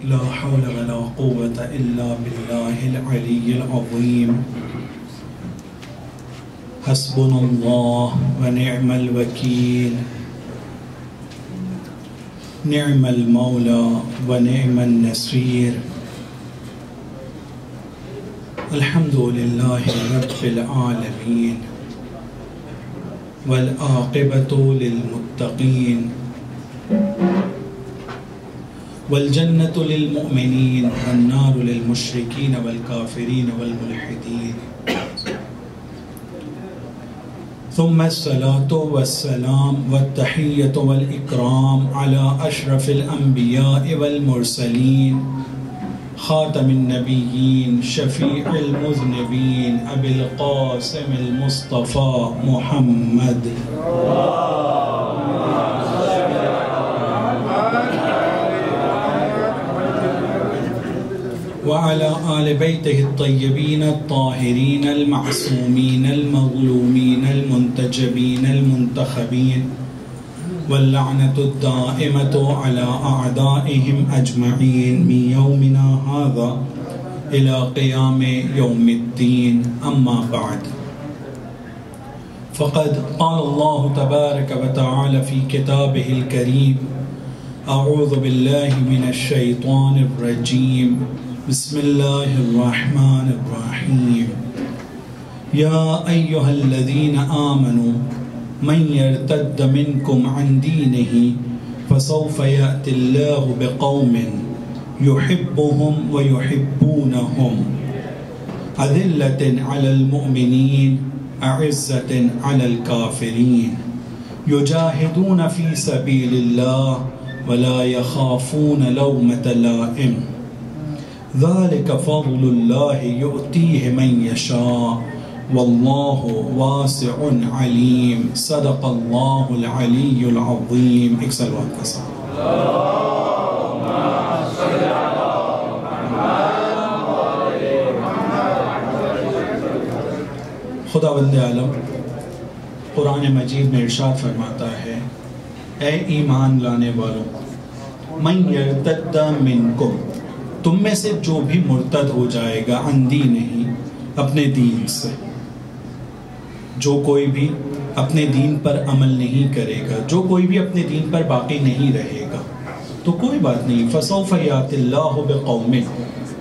لا حول ولا قوة إلا بالله العلي العظيم حسبنا الله ونعم الوكيل نعم المولى ونعم النصير الحمد لله رب العالمين والعاقبة للمتقين والجنة للمؤمنين والنار للمشركين والكافرين والملحدين ثم الصلاة والسلام والتحية والإكرام على أشرف الأنبياء والمرسلين خاتم النبيين شفيع المذنبين أبي القاسم المصطفى محمد وعلى آل بيته الطيبين الطاهرين المعصومين المظلومين المنتجبين المنتخبين واللعنة الدائمة على أعدائهم أجمعين من يومنا هذا إلى قيام يوم الدين أما بعد فقد قال الله تبارك وتعالى في كتابه الكريم أعوذ بالله من الشيطان الرجيم بسم الله الرحمن الرحيم يا أيها الذين آمنوا من يرتد منكم عن دينه فسوف يأتي الله بقوم يحبهم ويحبونهم أذلة على المؤمنين أعزة على الكافرين يجاهدون في سبيل الله ولا يخافون لومة لائم ذلك فضل الله يؤتيه من يشاء والله واسع عليم صدق الله العلي العظيم ایک صلوات کا ساتھ خداوند عالم قرآن مجید میں ارشاد فرماتا ہے اے ایمان لانے والوں من یرتد منکم تم میں سے جو بھی مرتد ہو جائے گا عن دینہ اپنے دین سے جو کوئی بھی اپنے دین پر عمل نہیں کرے گا جو کوئی بھی اپنے دین پر باقی نہیں رہے گا تو کوئی بات نہیں فسوف یأتی اللہ بقوم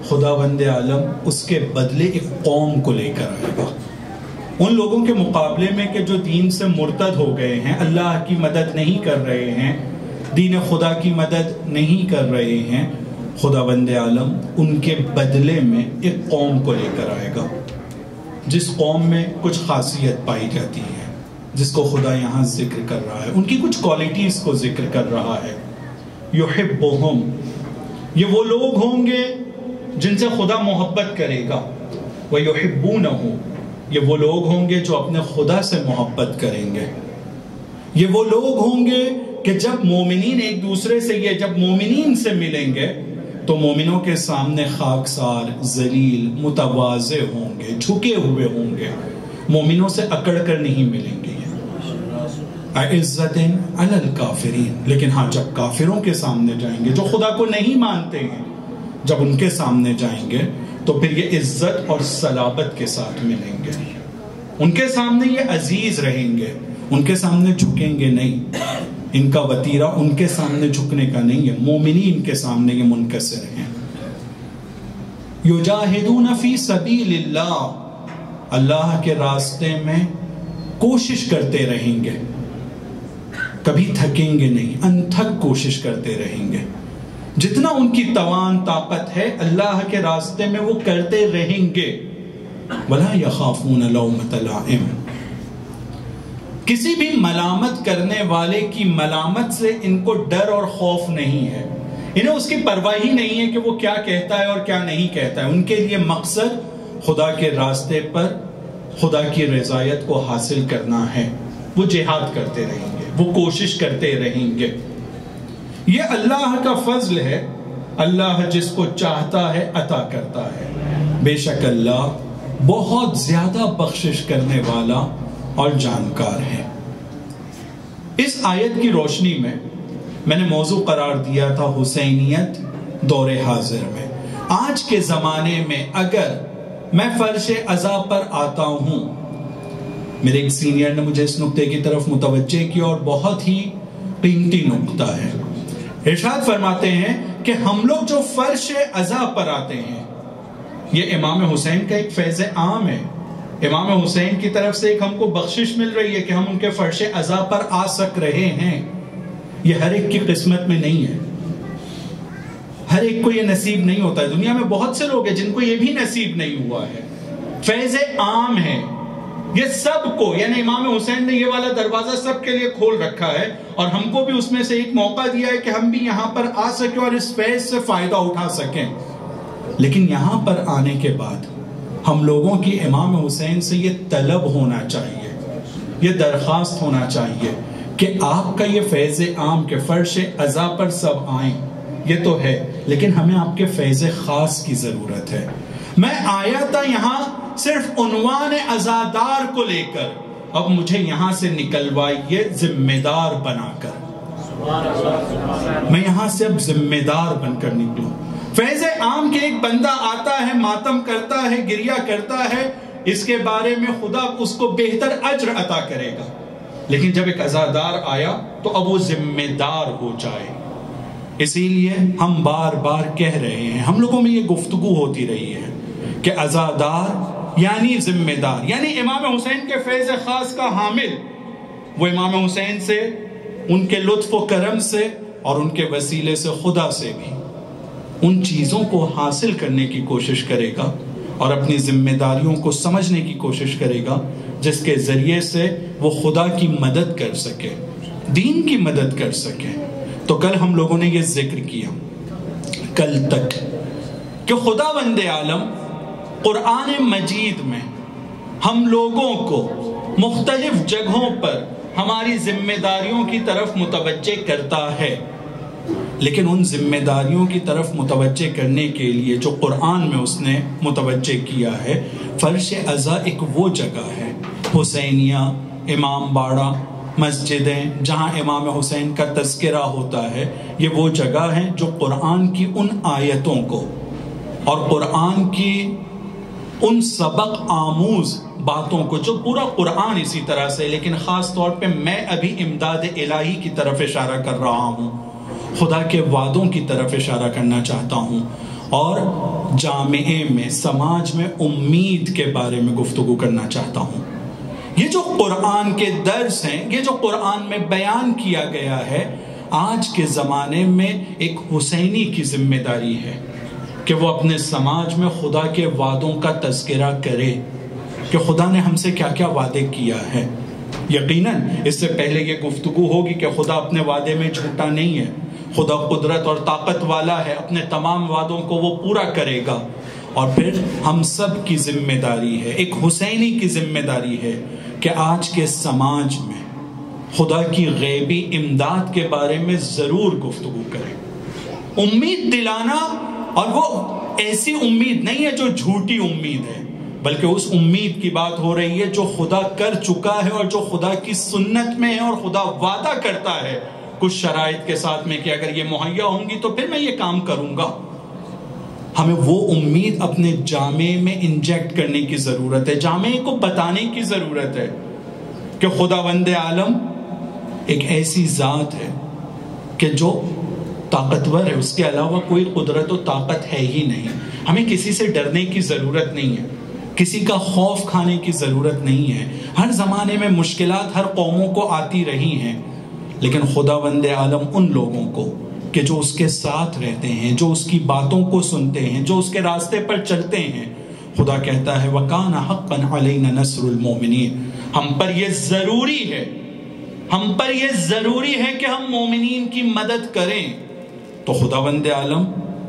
خداوند عالم اس کے بدلے ایک قوم کو لے کر آئے گا ان لوگوں کے مقابلے میں کہ جو دین سے مرتد ہو گئے ہیں اللہ کی مدد نہیں کر رہے ہیں دین خدا کی مدد نہیں کر رہے ہیں خداوند عالم ان کے بدلے میں ایک قوم کو لے کر آئے گا جس قوم میں کچھ خاصیت پائی جاتی ہے جس کو خدا یہاں ذکر کر رہا ہے ان کی کچھ کوالٹیز کو ذکر کر رہا ہے یحبہم یہ وہ لوگ ہوں گے جن سے خدا محبت کرے گا ویحبونہ یہ وہ لوگ ہوں گے جو اپنے خدا سے محبت کریں گے یہ وہ لوگ ہوں گے کہ جب مومنین ایک دوسرے سے جب مومنین سے ملیں گے تو مومنوں کے سامنے خاکسار ذلیل متواضع ہوں گے جھکے ہوئے ہوں گے مومنوں سے اکڑ کر نہیں ملیں گے اعزت علی الکافرین لیکن ہاں جب کافروں کے سامنے جائیں گے جو خدا کو نہیں مانتے ہیں جب ان کے سامنے جائیں گے تو پھر یہ عزت اور صلابت کے ساتھ ملیں گے ان کے سامنے یہ عزیز رہیں گے ان کے سامنے جھکیں گے نہیں ان کا وطیرہ ان کے سامنے جھکنے کا نہیں ہے مومنین کے سامنے یہ منکسر ہیں یجاہدون فی سبیل اللہ اللہ کے راستے میں کوشش کرتے رہیں گے کبھی تھکیں گے نہیں انتھک کوشش کرتے رہیں گے جتنا ان کی توان طاقت ہے اللہ کے راستے میں وہ کرتے رہیں گے وَلَا يَخَافُونَ لَوْمَةَ لَائِمٍ کسی بھی ملامت کرنے والے کی ملامت سے ان کو ڈر اور خوف نہیں ہے انہیں اس کی پرواہ ہی نہیں ہے کہ وہ کیا کہتا ہے اور کیا نہیں کہتا ہے ان کے لیے مقصد خدا کے راستے پر خدا کی رضایت کو حاصل کرنا ہے وہ جہاد کرتے رہیں گے وہ کوشش کرتے رہیں گے یہ اللہ کا فضل ہے اللہ جس کو چاہتا ہے عطا کرتا ہے بے شک اللہ بہت زیادہ بخشش کرنے والا اور جانکار ہے اس آیت کی روشنی میں نے موضوع قرار دیا تھا حسینیت دور حاضر میں، آج کے زمانے میں اگر میں فرش ازا پر آتا ہوں، میرے ایک سینئر نے مجھے اس نقطے کی طرف متوجہ کیا اور بہت ہی قیمتی نقطہ ہے۔ ارشاد فرماتے ہیں کہ ہم لوگ جو فرش ازا پر آتے ہیں، یہ امام حسین کا ایک فیض عام ہے۔ امام حسین کی طرف سے ایک ہم کو بخشش مل رہی ہے کہ ہم ان کے فرش ازا پر آ سک رہے ہیں۔ یہ ہر ایک کی قسمت میں نہیں ہے، ہر ایک کو یہ نصیب نہیں ہوتا ہے۔ دنیا میں بہت سے لوگ ہیں جن کو یہ بھی نصیب نہیں ہوا ہے۔ فیض عام ہے یہ سب کو، یعنی امام حسین نے یہ والا دروازہ سب کے لیے کھول رکھا ہے، اور ہم کو بھی اس میں سے ایک موقع دیا ہے کہ ہم بھی یہاں پر آ سکیں اور اس فیض سے فائدہ اٹھا سکیں۔ لیکن یہاں پر آنے کے بعد ہم لوگوں کی امام حسین سے یہ طلب ہونا چاہیے، یہ درخواست ہونا چاہیے کہ آپ کا یہ فیض عام کے فرش ازا پر سب آئیں، یہ تو ہے، لیکن ہمیں آپ کے فیض خاص کی ضرورت ہے۔ میں آیا تھا یہاں صرف عنوان عزادار کو لے کر، اب مجھے یہاں سے نکلوائیے ذمہ دار بنا کر، میں یہاں سے اب ذمہ دار بن کر نکلوں۔ فیض عام کے ایک بندہ آتا ہے، ماتم کرتا ہے، گریہ کرتا ہے، اس کے بارے میں خدا اس کو بہتر اجر عطا کرے گا، لیکن جب ایک عزادار آیا تو اب وہ ذمہ دار ہو جائے۔ اسی لیے ہم بار بار کہہ رہے ہیں، ہم لوگوں میں یہ گفتگو ہوتی رہی ہے کہ عزادار یعنی ذمہ دار، یعنی امام حسین کے فیض خاص کا حامل، وہ امام حسین سے، ان کے لطف و کرم سے اور ان کے وسیلے سے خدا سے بھی ان چیزوں کو حاصل کرنے کی کوشش کرے گا اور اپنی ذمہ داریوں کو سمجھنے کی کوشش کرے گا، جس کے ذریعے سے وہ خدا کی مدد کر سکے، دین کی مدد کر سکے۔ تو کل ہم لوگوں نے یہ ذکر کیا کل تک کہ خداوند عالم قرآن مجید میں ہم لوگوں کو مختلف جگہوں پر ہماری ذمہ داریوں کی طرف متوجہ کرتا ہے، لیکن ان ذمہ داریوں کی طرف متوجہ کرنے کے لیے جو قرآن میں اس نے متوجہ کیا ہے، فرش ازا ایک وہ جگہ ہے، حسینیہ، امام باڑہ، مسجدیں جہاں امام حسین کا تذکرہ ہوتا ہے، یہ وہ جگہ ہے جو قرآن کی ان آیتوں کو اور قرآن کی ان سبق آموز باتوں کو، جو پورا قرآن اسی طرح سے، لیکن خاص طور پہ میں ابھی امداد الہی کی طرف اشارہ کر رہا ہوں، خدا کے وعدوں کی طرف اشارہ کرنا چاہتا ہوں، اور جامعے میں، سماج میں امید کے بارے میں گفتگو کرنا چاہتا ہوں۔ یہ جو قرآن کے درس ہیں، یہ جو قرآن میں بیان کیا گیا ہے، آج کے زمانے میں ایک حسینی کی ذمہ داری ہے کہ وہ اپنے سماج میں خدا کے وعدوں کا تذکرہ کرے کہ خدا نے ہم سے کیا کیا وعدے کیا ہے۔ یقیناً اس سے پہلے یہ گفتگو ہوگی کہ خدا اپنے وعدے میں جھوٹا نہیں ہے، خدا قدرت اور طاقت والا ہے، اپنے تمام وعدوں کو وہ پورا کرے گا۔ اور پھر ہم سب کی ذمہ داری ہے، ایک حسینی کی ذمہ داری ہے کہ آج کے سماج میں خدا کی غیبی امداد کے بارے میں ضرور گفتگو کریں، امید دلانا، اور وہ ایسی امید نہیں ہے جو جھوٹی امید ہے، بلکہ اس امید کی بات ہو رہی ہے جو خدا کر چکا ہے اور جو خدا کی سنت میں ہے، اور خدا وعدہ کرتا ہے کچھ شرائط کے ساتھ میں کہ اگر یہ مہیا ہوں گی تو پھر میں یہ کام کروں گا۔ ہمیں وہ امید اپنے جامعے میں انجیکٹ کرنے کی ضرورت ہے، جامعے کو بتانے کی ضرورت ہے کہ خداوند عالم ایک ایسی ذات ہے کہ جو طاقتور ہے، اس کے علاوہ کوئی قدرت و طاقت ہے ہی نہیں۔ ہمیں کسی سے ڈرنے کی ضرورت نہیں ہے، کسی کا خوف کھانے کی ضرورت نہیں ہے۔ ہر زمانے میں مشکلات ہر قوموں کو آتی رہی ہیں، لیکن خداوند عالم ان لوگوں کو کہ جو اس کے ساتھ رہتے ہیں، جو اس کی باتوں کو سنتے ہیں، جو اس کے راستے پر چلتے ہیں، خدا کہتا ہے وَكَانَ حَقًّا عَلَيْنَا نَصْرُ الْمُؤْمِنِينَ، ہم پر یہ ضروری ہے، ہم پر یہ ضروری ہے کہ ہم مومنین کی مدد کریں۔ تو خداوند عالم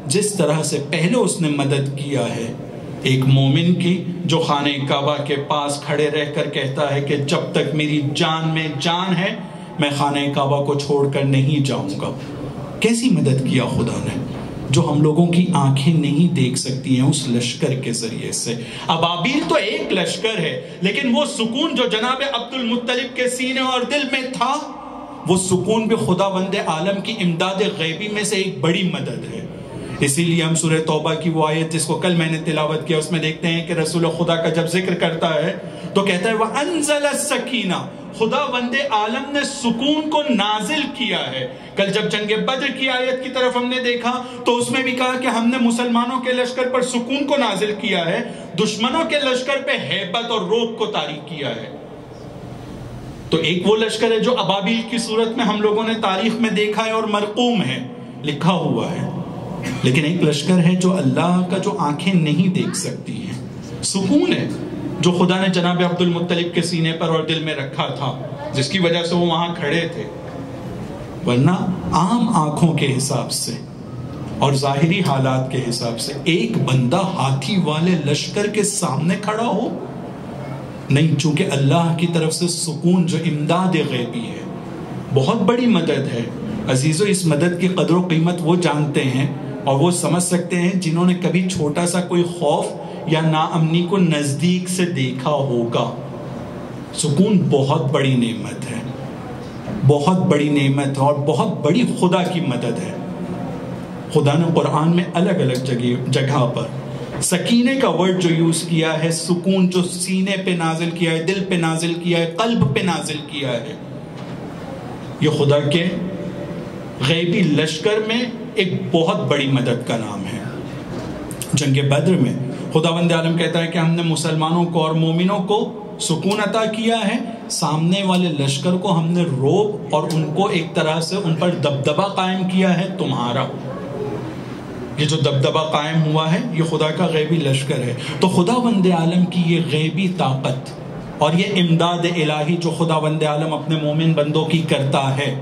جس طرح سے پہلے اس نے مدد کیا ہے ایک مومن کی، جو خانہ کعبہ کے پاس کھڑے رہ کر کہتا ہے کہ جب تک میری جان میں جان ہے میں خانہ کعبہ کو چھوڑ کر نہیں جاؤں گا، کیسی مدد کیا خدا نے، جو ہم لوگوں کی آنکھیں نہیں دیکھ سکتی ہیں، اس لشکر کے ذریعے سے۔ ابابیل تو ایک لشکر ہے، لیکن وہ سکون جو جناب عبد المطلب کے سینے اور دل میں تھا، وہ سکون بھی خداوند عالم کی امداد غیبی میں سے ایک بڑی مدد ہے۔ اسی لیے ہم سورہ توبہ کی وہ آیت جس کو کل میں نے تلاوت کیا اس میں دیکھتے ہیں کہ رسول خدا کا جب ذکر کرتا ہے تو کہتا ہے وَأَنزَلَ السَّكِينَةَ، خدا بند عالم نے سکون کو نازل کیا ہے۔ کل جب جنگ بدر کی آیت کی طرف ہم نے دیکھا تو اس میں بھی کہا کہ ہم نے مسلمانوں کے لشکر پر سکون کو نازل کیا ہے، دشمنوں کے لشکر پہ ہیبت اور رعب کو طاری کیا ہے۔ تو ایک وہ لشکر ہے جو ابابیل کی صورت میں ہم لوگوں نے تاریخ میں دیکھا ہے اور مرقوم ہے، لکھا ہوا ہے، لیکن ایک لشکر ہے جو اللہ کا جو آنکھیں نہیں دیکھ سکتی ہیں، سکون ہے جو خدا نے جناب عبد المطلب کے سینے پر اور دل میں رکھا تھا، جس کی وجہ سے وہ وہاں کھڑے تھے۔ ورنہ عام آنکھوں کے حساب سے اور ظاہری حالات کے حساب سے ایک بندہ ہاتھی والے لشکر کے سامنے کھڑا ہو نہیں، چونکہ اللہ کی طرف سے سکون جو امداد غیبی ہے، بہت بڑی مدد ہے۔ عزیزو، اس مدد کی قدر و قیمت وہ جانتے ہیں اور وہ سمجھ سکتے ہیں جنہوں نے کبھی چھوٹا سا کوئی خوف یا ناامنی کو نزدیک سے دیکھا ہوگا۔ سکون بہت بڑی نعمت ہے، بہت بڑی نعمت ہے اور بہت بڑی خدا کی مدد ہے۔ خدا نے قرآن میں الگ الگ جگہ پر سکینے کا ورڈ جو یوز کیا ہے، سکون جو سینے پہ نازل کیا ہے، دل پہ نازل کیا ہے، قلب پہ نازل کیا ہے، یہ خدا کے غیبی لشکر میں ایک بہت بڑی مدد کا نام ہے۔ جنگ بدر میں خداوند عالم کہتا ہے کہ ہم نے مسلمانوں کو اور مومنوں کو سکون عطا کیا ہے، سامنے والے لشکر کو ہم نے روب اور ان کو ایک طرح سے ان پر دبدبہ قائم کیا ہے تمہارا۔ یہ جو دبدبہ قائم ہوا ہے یہ خدا کا غیبی لشکر ہے۔ تو خداوند عالم کی یہ غیبی طاقت اور یہ امداد الہی جو خداوند عالم اپنے مومن بندوں کی کرتا ہے،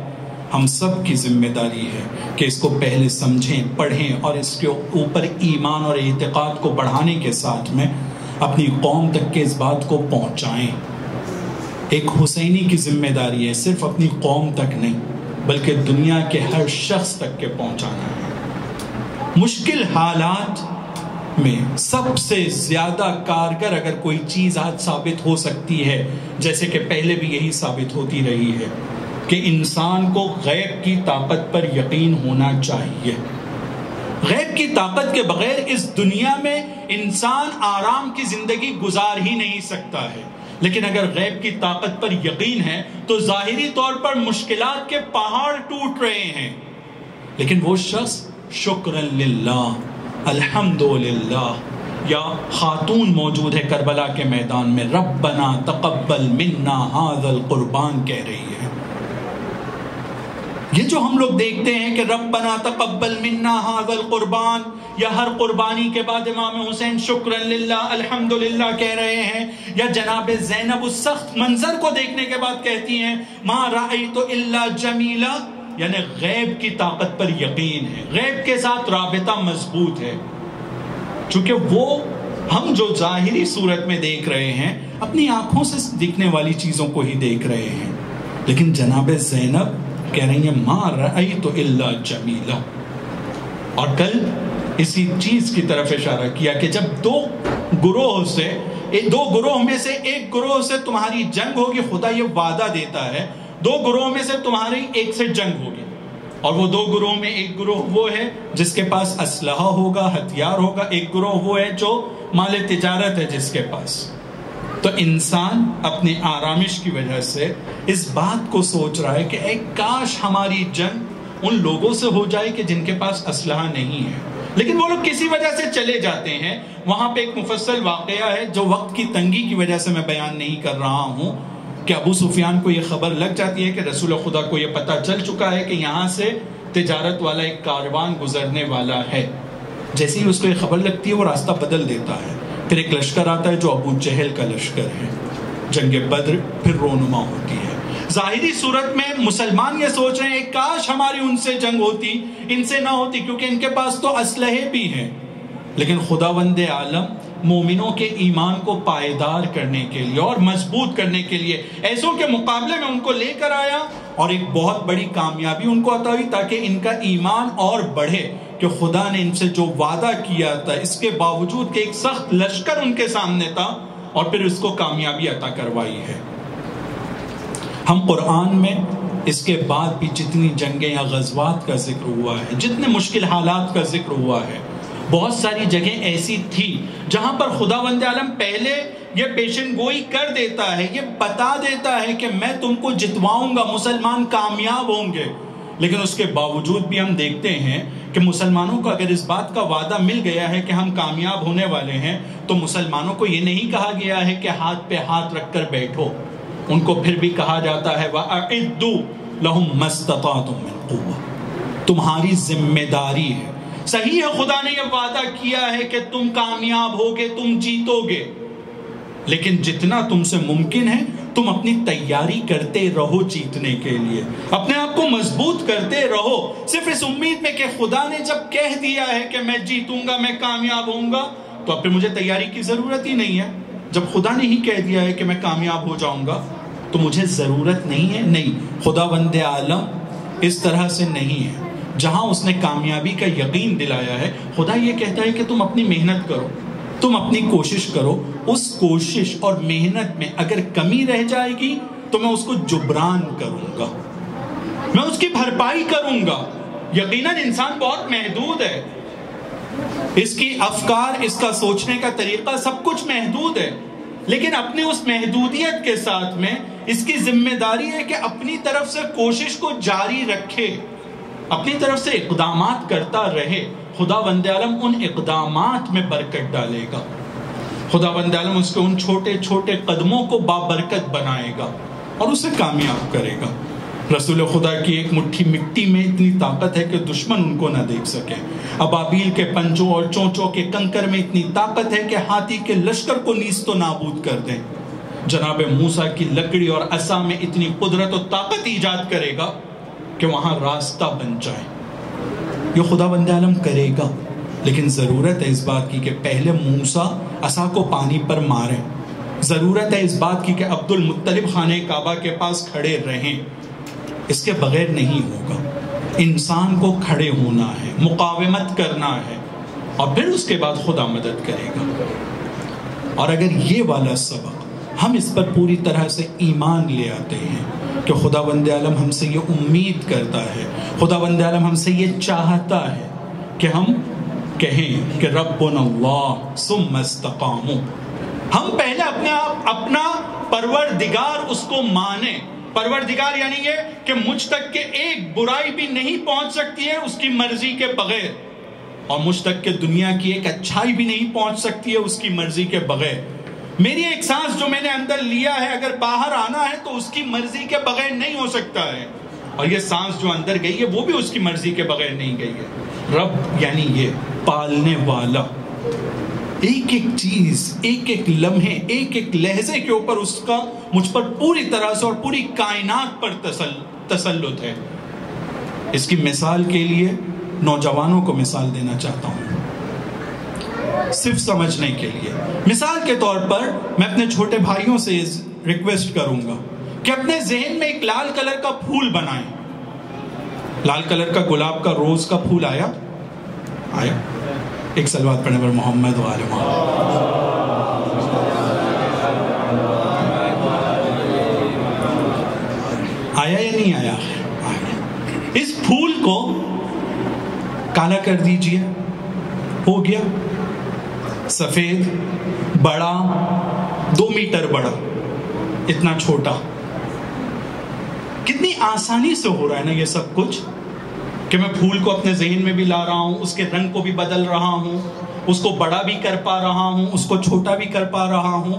ہم سب کی ذمہ داری ہے کہ اس کو پہلے سمجھیں، پڑھیں اور اس کے اوپر ایمان اور اعتقاد کو بڑھانے کے ساتھ میں اپنی قوم تک کے اس بات کو پہنچائیں۔ ایک حسینی کی ذمہ داری ہے، صرف اپنی قوم تک نہیں بلکہ دنیا کے ہر شخص تک کے پہنچانا ہے۔ مشکل حالات میں سب سے زیادہ کارگر اگر کوئی چیز آج ثابت ہو سکتی ہے، جیسے کہ پہلے بھی یہی ثابت ہوتی رہی ہے کہ انسان کو غیب کی طاقت پر یقین ہونا چاہیے۔ غیب کی طاقت کے بغیر اس دنیا میں انسان آرام کی زندگی گزار ہی نہیں سکتا ہے، لیکن اگر غیب کی طاقت پر یقین ہے تو ظاہری طور پر مشکلات کے پہاڑ ٹوٹ رہے ہیں، لیکن وہ شخص شکرا للہ، الحمدللہ، یا خاتون موجود ہے کربلا کے میدان میں، ربنا تقبل منا ھذا القربان کہہ رہی ہے۔ یہ جو ہم لوگ دیکھتے ہیں کہ ربنا تقبل منا ھذا القربان، یا ہر قربانی کے بعد امام حسین شکرا للہ الحمدللہ کہہ رہے ہیں، یا جناب زینب اس سخت منظر کو دیکھنے کے بعد کہتی ہیں ما رأیت الا جمیلا، یعنی غیب کی طاقت پر یقین ہے، غیب کے ساتھ رابطہ مضبوط ہے، چونکہ وہ ہم جو ظاہری صورت میں دیکھ رہے ہیں اپنی آنکھوں سے دکھنے والی چیزوں کو ہی دیکھ رہے ہیں، لیکن جناب زینب کہہ رہی ہیں ما رأیت الا جمیلا۔ اور کل اسی چیز کی طرف اشارہ کیا کہ جب دو گروہ میں سے ایک گروہ سے تمہاری جنگ ہوگی، خدا یہ وعدہ دیتا ہے دو گروہ میں سے تمہاری ایک سے جنگ ہوگی، اور وہ دو گروہ میں ایک گروہ وہ ہے جس کے پاس اسلحہ ہوگا، ہتھیار ہوگا، ایک گروہ وہ ہے جو مال تجارت ہے جس کے پاس۔ تو انسان اپنی آرامش کی وجہ سے اس بات کو سوچ رہا ہے کہ اے کاش ہماری جنگ ان لوگوں سے ہو جائے کہ جن کے پاس اسلحہ نہیں ہے، لیکن وہ لوگ کسی وجہ سے چلے جاتے ہیں۔ وہاں پہ ایک مفصل واقعہ ہے جو وقت کی تنگی کی وجہ سے میں بیان نہیں کر رہا ہوں، کہ ابو سفیان کو یہ خبر لگ جاتی ہے کہ رسول خدا کو یہ پتہ چل چکا ہے کہ یہاں سے تجارت والا ایک کاروان گزرنے والا ہے۔ جیسے ہی اس کو یہ خبر لگتی ہے وہ راستہ بدل دیتا ہے، پھر ایک لشکر آتا ہے جو ابو جہل کا لشکر ہے۔ جنگ بدر پھر رونما ہوتی ہے۔ ظاہری صورت میں مسلمان یہ سوچ رہے ہیں کاش ہماری ان سے جنگ ہوتی، ان سے نہ ہوتی، کیونکہ ان کے پاس تو اسلحے بھی ہیں، لیکن خداوند عالم مومنوں کے ایمان کو پائیدار کرنے کے لیے اور مضبوط کرنے کے لیے ایسوں کے مقابلے میں ان کو لے کر آیا اور ایک بہت بڑی کامیابی ان کو عطا ہوئی، تاکہ ان کا ایمان اور بڑھے کہ خدا نے ان سے جو وعدہ کیا تھا، اس کے باوجود کہ ایک سخت لشکر ان کے سامنے تھا، اور پھر اس کو کامیابی عطا کروائی ہے۔ ہم قرآن میں اس کے بعد بھی جتنی جنگیں یا غزوات کا ذکر ہوا ہے، جتنے مشکل حالات کا ذکر ہوا ہے، بہت ساری جگہیں ایسی تھی جہاں پر خداوند عالم پہلے یہ پیشن گوئی کر دیتا ہے، یہ بتا دیتا ہے کہ میں تم کو جتواؤں گا، مسلمان کامیاب ہوں گے. لیکن اس کے باوجود بھی ہم دیکھتے ہیں کہ مسلمانوں کو اگر اس بات کا وعدہ مل گیا ہے کہ ہم کامیاب ہونے والے ہیں، تو مسلمانوں کو یہ نہیں کہا گیا ہے کہ ہاتھ پہ ہاتھ رکھ کر بیٹھو. ان کو پھر بھی کہا جاتا ہے وَأَعِدُّوا لَهُم مَّا اسْتَطَعْتُم مِّن قُوَّةٍ. تمہاری ذمہ داری ہے. صحیح ہے خدا نے یہ وعدہ کیا ہے کہ تم کامیاب ہوگے، تم جیتو گے، لیکن جتنا تم سے ممکن ہے تم اپنی تیاری کرتے رہو جیتنے کے لیے، اپنے آپ کو مضبوط کرتے رہو، صرف اس امید میں کہ خدا نے جب کہہ دیا ہے کہ میں جیتوں گا، میں کامیاب ہوں گا، تو اب پھر مجھے تیاری کی ضرورت ہی نہیں ہے. جب خدا نے ہی کہہ دیا ہے کہ میں کامیاب ہو جاؤں گا تو مجھے ضرورت نہیں ہے. نہیں، خداوند عالم اس طرح سے نہیں ہے. جہاں اس نے کامیابی کا یقین دلایا ہے، خدا یہ کہتا ہے کہ تم اپنی محنت کرو، تم اپنی کوشش کرو. اس کوشش اور محنت میں اگر کمی رہ جائے گی تو میں اس کو جبران کروں گا، میں اس کی بھرپائی کروں گا. یقیناً انسان بہت محدود ہے، اس کی افکار، اس کا سوچنے کا طریقہ سب کچھ محدود ہے، لیکن اپنی اس محدودیت کے ساتھ میں اس کی ذمہ داری ہے کہ اپنی طرف سے کوشش کو جاری رکھے، اپنی طرف سے اقدامات کرتا رہے. خداوند عالم ان اقدامات میں برکت ڈالے گا. خداوند عالم اس کے ان چھوٹے چھوٹے قدموں کو بابرکت بنائے گا اور اسے کامیاب کرے گا. رسول خدا کی ایک مٹھی مٹی میں اتنی طاقت ہے کہ دشمن ان کو نہ دیکھ سکے. ابابیل کے پنجوں اور چونچوں کے کنکر میں اتنی طاقت ہے کہ ہاتھی کے لشکر کو نیست و نابود کر دیں. جناب موسیٰ کی لکڑی اور عصا میں اتنی قدرت و طاقت ایجاد کرے گا کہ وہاں راستہ بن جائے. یہ خداوند عالم کرے گا، لیکن ضرورت ہے اس بات کی کہ پہلے موسیٰ عصا کو پانی پر ماریں. ضرورت ہے اس بات کی کہ عبد المطلب خانہ کعبہ کے پاس کھڑے رہیں. اس کے بغیر نہیں ہوگا. انسان کو کھڑے ہونا ہے، مقاومت کرنا ہے، اور پھر اس کے بعد خدا مدد کرے گا. اور اگر یہ والا سبق ہم اس پر پوری طرح سے ایمان لے آتے ہیں کہ خداوند عالم ہم سے یہ امید کرتا ہے، خداوند عالم ہم سے یہ چاہتا ہے کہ ہم کہیں کہ ربنا اللہ ثم استقاموا. ہم پہلے اپنا پروردگار اس کو مانیں. پروردگار یعنی یہ کہ مجھ تک کہ ایک برائی بھی نہیں پہنچ سکتی ہے اس کی مرضی کے بغیر، اور مجھ تک کہ دنیا کی ایک اچھائی بھی نہیں پہنچ سکتی ہے اس کی مرضی کے بغیر. میری ایک سانس جو میں نے اندر لیا ہے اگر باہر آنا ہے تو اس کی مرضی کے بغیر نہیں ہو سکتا ہے، اور یہ سانس جو اندر گئی ہے وہ بھی اس کی مرضی کے بغیر نہیں گئی ہے. رب یعنی یہ پالنے والا، ایک ایک چیز، ایک ایک لمحے، ایک ایک لہجے کے اوپر اس کا مجھ پر پوری طرح سے اور پوری کائنات پر تسلط ہے. اس کی مثال کے لیے نوجوانوں کو مثال دینا چاہتا ہوں، صرف سمجھنے کے لیے. مثال کے طور پر میں اپنے چھوٹے بھائیوں سے ریکویسٹ کروں گا کہ اپنے ذہن میں ایک لال کلر کا پھول بنائیں. لال کلر کا گلاب کا روز کا پھول آیا؟ ایک صلوات پڑھنے پر محمد و آل محمد. آیا یا نہیں آیا؟ اس پھول کو کالا کر دیجئے، ہو گیا سفید، بڑا، 2 میٹر بڑا، اتنا چھوٹا. کتنی آسانی سے ہو رہا ہے نا یہ سب کچھ، کہ میں پھول کو اپنے ذہن میں بھی لا رہا ہوں، اس کے رنگ کو بھی بدل رہا ہوں، اس کو بڑا بھی کر پا رہا ہوں، اس کو چھوٹا بھی کر پا رہا ہوں.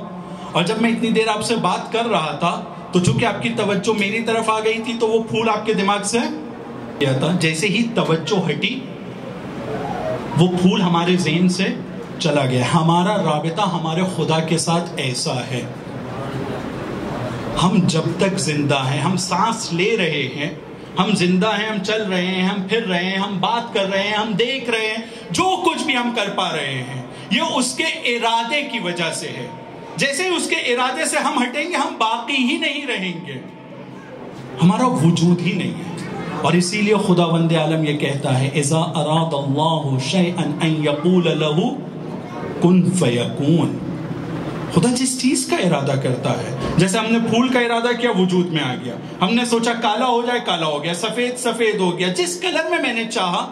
اور جب میں اتنی دیر آپ سے بات کر رہا تھا تو چونکہ آپ کی توجہ میری طرف آ گئی تھی تو وہ پھول آپ کے دماغ سے کیا تھا. جیسے ہی توجہ ہٹی وہ پھول ہمارے ذہن سے چلا گیا. ہمارا رابطہ ہمارے خدا کے ساتھ ایسا ہے، ہم جب تک زندہ ہیں، ہم سانس لے رہے ہیں، ہم زندہ ہیں، ہم چل رہے ہیں، ہم پھر رہے ہیں، ہم بات کر رہے ہیں، ہم دیکھ رہے ہیں، جو کچھ بھی ہم کر پا رہے ہیں یہ اس کے ارادے کی وجہ سے ہے. جیسے ہی اس کے ارادے سے ہم ہٹیں گے ہم باقی ہی نہیں رہیں گے، ہمارا وجود ہی نہیں ہے. اور اسی لیے خداوند عالم یہ کہتا ہے اذا اراد اللہ شیئا ان یقول له کن فیکون. خدا جس چیز کا ارادہ کرتا ہے، جیسے ہم نے پھول کا ارادہ کیا وجود میں آ گیا، ہم نے سوچا کالا ہو جائے کالا ہو گیا، سفید سفید ہو گیا، جس کلر میں نے چاہا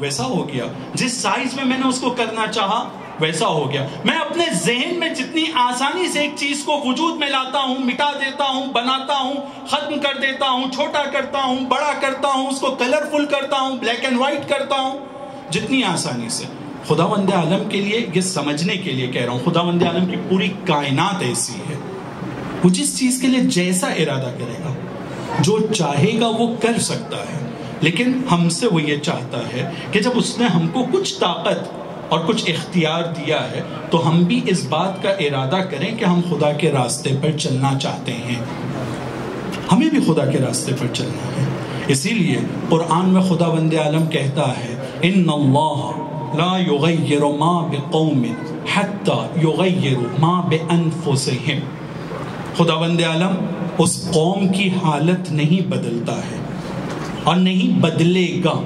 ویسا ہو گیا، جس سائز میں نے اس کو کرنا چاہا ویسا ہو گیا۔ میں اپنے ذہن میں جتنی آسانی سے ایک چیز کو وجود میں لاتا ہوں، مٹا دیتا ہوں، بناتا ہوں، ختم کر دیتا ہوں، چھوٹا کرتا ہوں، بڑا کرتا ہوں، اس کو کلرفل کرتا ہوں، بلیک اینڈ وائٹ کرتا ہوں، جتنی آسانی سے، خداوند عالم کے لیے یہ سمجھنے کے لیے کہہ رہا ہوں، خداوند عالم کی پوری کائنات ایسی ہے، وہ جس چیز کے لیے جیسا ارادہ کرے گا، جو چاہے گا وہ کر سکتا ہے، لیکن ہم سے وہ یہ چاہتا ہے کہ جب اس نے ہم کو کچھ طاقت اور کچھ اختیار دیا ہے تو ہم بھی اس بات کا ارادہ کریں کہ ہم خدا کے راستے پر چلنا چاہتے ہیں، ہمیں بھی خدا کے راستے پر چلنا ہے۔ اسی لیے قرآن میں خداوند عالم کہتا ہے ان اللہ لا یغیر ما بقوم حتی یغیر ما بانفسہم، خداوند عالم اس قوم کی حالت نہیں بدلتا ہے اور نہیں بدلے گا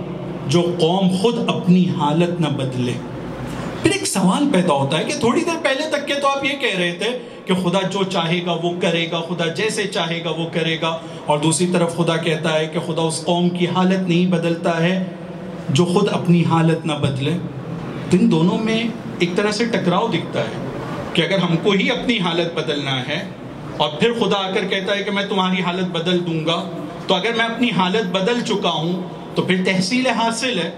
جو قوم خود اپنی حالت نہ بدلے۔ پھر ایک سوال پیدا ہوتا ہے کہ تھوڑی دیر پہلے تک کے تو آپ یہ کہہ رہے تھے کہ خدا جو چاہے گا وہ کرے گا، خدا جیسے چاہے گا وہ کرے گا، اور دوسری طرف خدا کہتا ہے کہ خدا اس قوم کی حالت نہیں بدلتا ہے جو خود اپنی حالت نہ بدلے۔ تو ان دونوں میں ایک طرح سے ٹکراؤ دکھتا ہے کہ اگر ہم کو ہی اپنی حالت بدلنا ہے اور پھر خدا آ کر کہتا ہے کہ میں تمہاری حالت بدل دوں گا، تو اگر میں اپنی حالت بدل چکا ہوں تو پھر تحصیل حاصل ہے،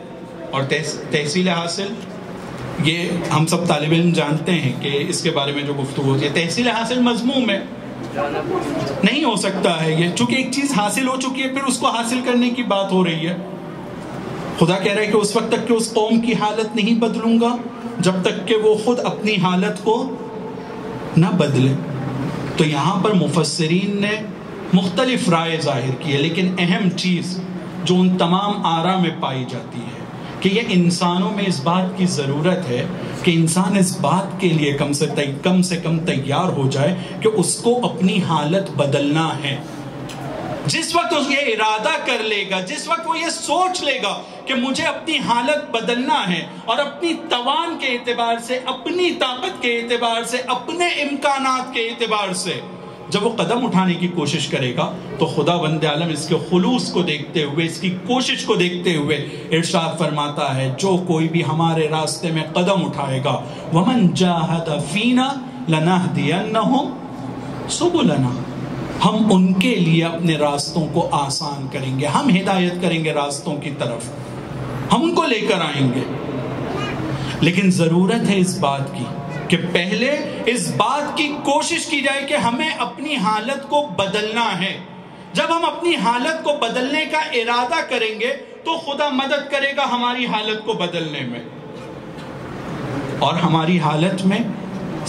اور تحصیل حاصل یہ ہم سب طالب علم جانتے ہیں کہ اس کے بارے میں جو گفتگو ہوتی ہے، تحصیل حاصل مذموم ہے، نہیں ہو سکتا ہے یہ، چونکہ ایک چیز حاصل ہو چکی ہے پھر اس کو حاصل کرنے کی بات ہو رہی ہے۔ خدا کہہ رہا ہے کہ اس وقت تک کہ اس قوم کی حالت نہیں بدلوں گا جب تک کہ وہ خود اپنی حالت کو نہ بدلے۔ تو یہاں پر مفسرین نے مختلف رائے ظاہر کی ہے، لیکن اہم چیز جو ان تمام آراء میں پائی جاتی ہے کہ یہ انسانوں میں اس بات کی ضرورت ہے کہ انسان اس بات کے لیے کم سے کم تیار ہو جائے کہ اس کو اپنی حالت بدلنا ہے۔ جس وقت اس یہ ارادہ کر لے گا، جس وقت وہ یہ سوچ لے گا کہ مجھے اپنی حالت بدلنا ہے، اور اپنی توان کے اعتبار سے، اپنی طاقت کے اعتبار سے، اپنے امکانات کے اعتبار سے جب وہ قدم اٹھانے کی کوشش کرے گا تو خدا بند عالم اس کے خلوص کو دیکھتے ہوئے، اس کی کوشش کو دیکھتے ہوئے ارشاد فرماتا ہے جو کوئی بھی ہمارے راستے میں قدم اٹھائے گا وَمَنْ جَاهَدَ فِينَا لَنَهْدِيَنَّهُمْ سُبُلَنَا، ہم ان کے لیے اپنے راستوں کو آسان کریں گے، ہم ہدایت کریں گے راستوں کی طرف، ہم ان کو لے کر آئیں گے۔ لیکن ضرورت ہے اس بات کی کہ پہلے اس بات کی کوشش کی جائے کہ ہمیں اپنی حالت کو بدلنا ہے۔ جب ہم اپنی حالت کو بدلنے کا ارادہ کریں گے تو خدا مدد کرے گا ہماری حالت کو بدلنے میں۔ اور ہماری حالت میں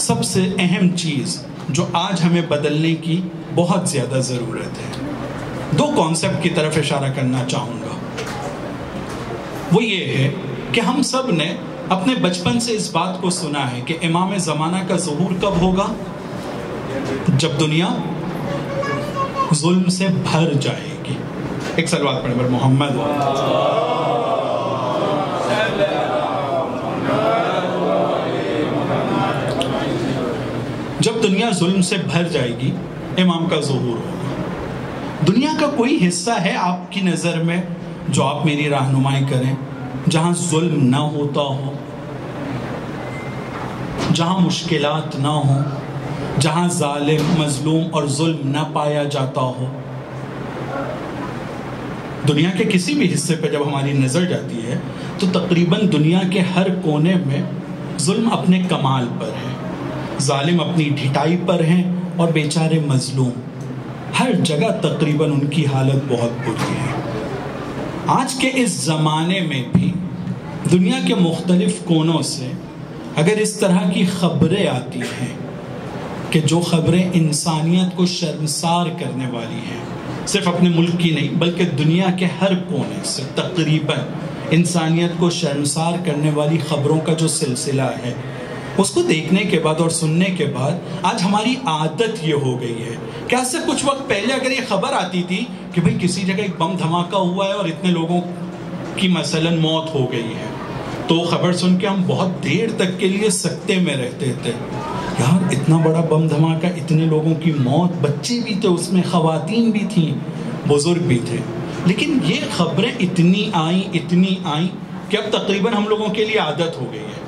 سب سے اہم چیز جو آج ہمیں بدلنے کی بہت زیادہ ضرورت ہے، دو کانسیپٹ کی طرف اشارہ کرنا چاہوں گا۔ وہ یہ ہے کہ ہم سب نے اپنے بچپن سے اس بات کو سنا ہے کہ امام زمانہ کا ظہور کب ہوگا؟ جب دنیا ظلم سے بھر جائے گی۔ ایک صلوات پڑھیں بر محمد۔ جب دنیا ظلم سے بھر جائے گی امام کا ظہور ہوگا۔ دنیا کا کوئی حصہ ہے آپ کی نظر میں جو آپ میری رہنمائی کریں جہاں ظلم نہ ہوتا ہو، جہاں مشکلات نہ ہوں، جہاں ظالم، مظلوم اور ظلم نہ پایا جاتا ہو؟ دنیا کے کسی بھی حصے پہ جب ہماری نظر جاتی ہے تو تقریباً دنیا کے ہر کونے میں ظلم اپنے کمال پر ہے، ظالم اپنی ڈھٹائی پر ہیں، اور بیچارے مظلوم ہر جگہ تقریباً ان کی حالت بہت بری ہے۔ آج کے اس زمانے میں بھی دنیا کے مختلف کونوں سے اگر اس طرح کی خبریں آتی ہیں کہ جو خبریں انسانیت کو شرمسار کرنے والی ہیں، صرف اپنے ملک کی نہیں بلکہ دنیا کے ہر کونے سے تقریباً انسانیت کو شرمسار کرنے والی خبروں کا جو سلسلہ ہے، اس کو دیکھنے کے بعد اور سننے کے بعد آج ہماری عادت یہ ہو گئی ہے کہ آج سے کچھ وقت پہلے اگر یہ خبر آتی تھی کہ بھئی کسی جگہ ایک بم دھماکہ ہوا ہے اور اتنے لوگوں کی مثلاً موت ہو گئی ہے، تو خبر سن کے ہم بہت دیر تک کے لیے سکتے میں رہتے تھے، یار اتنا بڑا بم دھماکہ، اتنے لوگوں کی موت، بچے بھی تھے اس میں، خواتین بھی تھیں، بزرگ بھی تھے، لیکن یہ خبریں اتنی آئیں کہ اب تقریباً ہم لوگوں کے لیے عادت ہو گئی ہے۔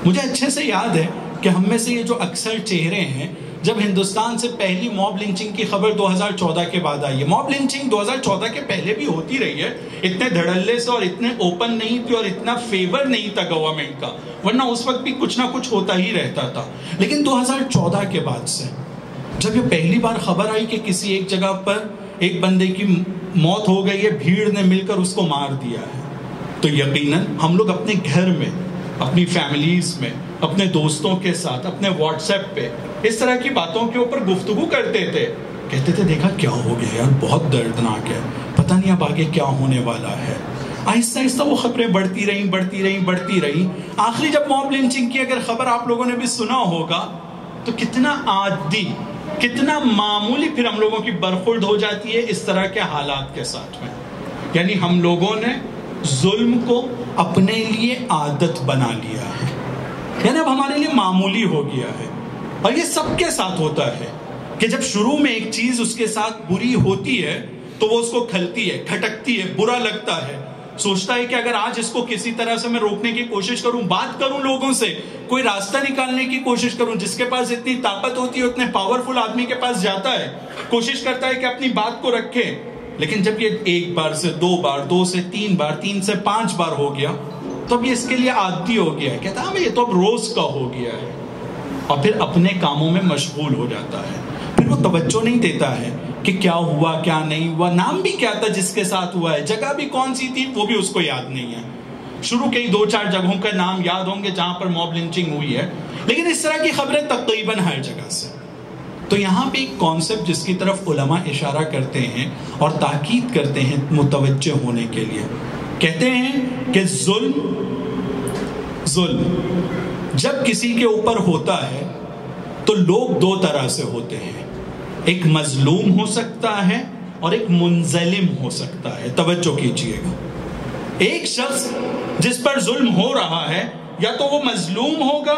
مجھے اچھے سے یاد ہے کہ ہم میں سے یہ جو اکثر چہرے ہیں، جب ہندوستان سے پہلی موب لنچنگ کی خبر 2014 کے بعد آئی ہے، موب لنچنگ 2014 کے پہلے بھی ہوتی رہی ہے، اتنے دھڑلے سے اور اتنے اوپن نہیں تھی اور اتنا فیور نہیں تھا گورنمنٹ کا، ورنہ اس وقت بھی کچھ نہ کچھ ہوتا ہی رہتا تھا، لیکن 2014 کے بعد سے جب یہ پہلی بار خبر آئی کہ کسی ایک جگہ پر ایک بندے کی موت ہو گئی ہے، بھیڑ نے مل کر اس کو مار دیا ہے، تو یقیناً ہم لوگ اپنے گھر میں، اپنی فیملیز میں، اپنے دوستوں کے ساتھ، اپنے واٹس ایپ پہ اس طرح کی باتوں کے اوپر گفتگو کرتے تھے، کہتے تھے دیکھا کیا ہو گیا یار، بہت دردناک ہے، پتہ نہیں اب آگے کیا ہونے والا ہے۔ آہستہ آہستہ وہ خبریں بڑھتی رہیں، آخری جب موب لنچنگ کی اگر خبر آپ لوگوں نے بھی سنا ہوگا تو کتنا عادی، کتنا معمولی پھر ہم لوگوں کی برخورد ہو جاتی ہے اس طرح کے حالات کے ساتھ میں، یعنی ہم لوگوں نے ظلم کو اپنے لیے عادت بنا لیا ہے، یعنی اب ہمارے لیے معمولی ہو گیا ہے، اور یہ سب کے ساتھ ہوتا ہے کہ جب شروع میں ایک چیز اس کے ساتھ بری ہوتی ہے تو وہ اس کو کھلتی ہے، کھٹکتی ہے، برا لگتا ہے، سوچتا ہے کہ اگر آج اس کو کسی طرح سے میں روکنے کی کوشش کروں، بات کروں لوگوں سے، کوئی راستہ نکالنے کی کوشش کروں، جس کے پاس اتنی طاقت ہوتی ہے اتنے پاورفل آدمی کے پاس جاتا ہے، کوشش کرتا ہے کہ اپنی بات کو رکھے، لیکن جب یہ ایک بار سے دو بار، دو سے تین بار، تین سے پانچ بار ہو گیا تو اب یہ اس کے لیے عادی ہو گیا ہے، کہتا ہے یہ تو اب روز کا ہو گیا ہے، اور پھر اپنے کاموں میں مشغول ہو جاتا ہے، پھر وہ توجہ نہیں دیتا ہے کہ کیا ہوا کیا نہیں ہوا، نام بھی کیا تھا جس کے ساتھ ہوا ہے، جگہ بھی کون سی تھی وہ بھی اس کو یاد نہیں ہے، شروع کے ہی 2-4 جگہوں کا نام یاد ہوں گے جہاں پر موب لنچنگ ہوئی ہے، لیکن اس طرح کی خبریں تقریباً ہر جگہ سے۔ تو یہاں پہ ایک کانسیپٹ جس کی طرف علماء اشارہ کرتے ہیں اور تاکید کرتے ہیں متوجہ ہونے کے لیے، کہتے ہیں کہ ظلم جب کسی کے اوپر ہوتا ہے تو لوگ دو طرح سے ہوتے ہیں، ایک مظلوم ہو سکتا ہے اور ایک منظلم ہو سکتا ہے۔ توجہ کیجئے گا، ایک شخص جس پر ظلم ہو رہا ہے یا تو وہ مظلوم ہوگا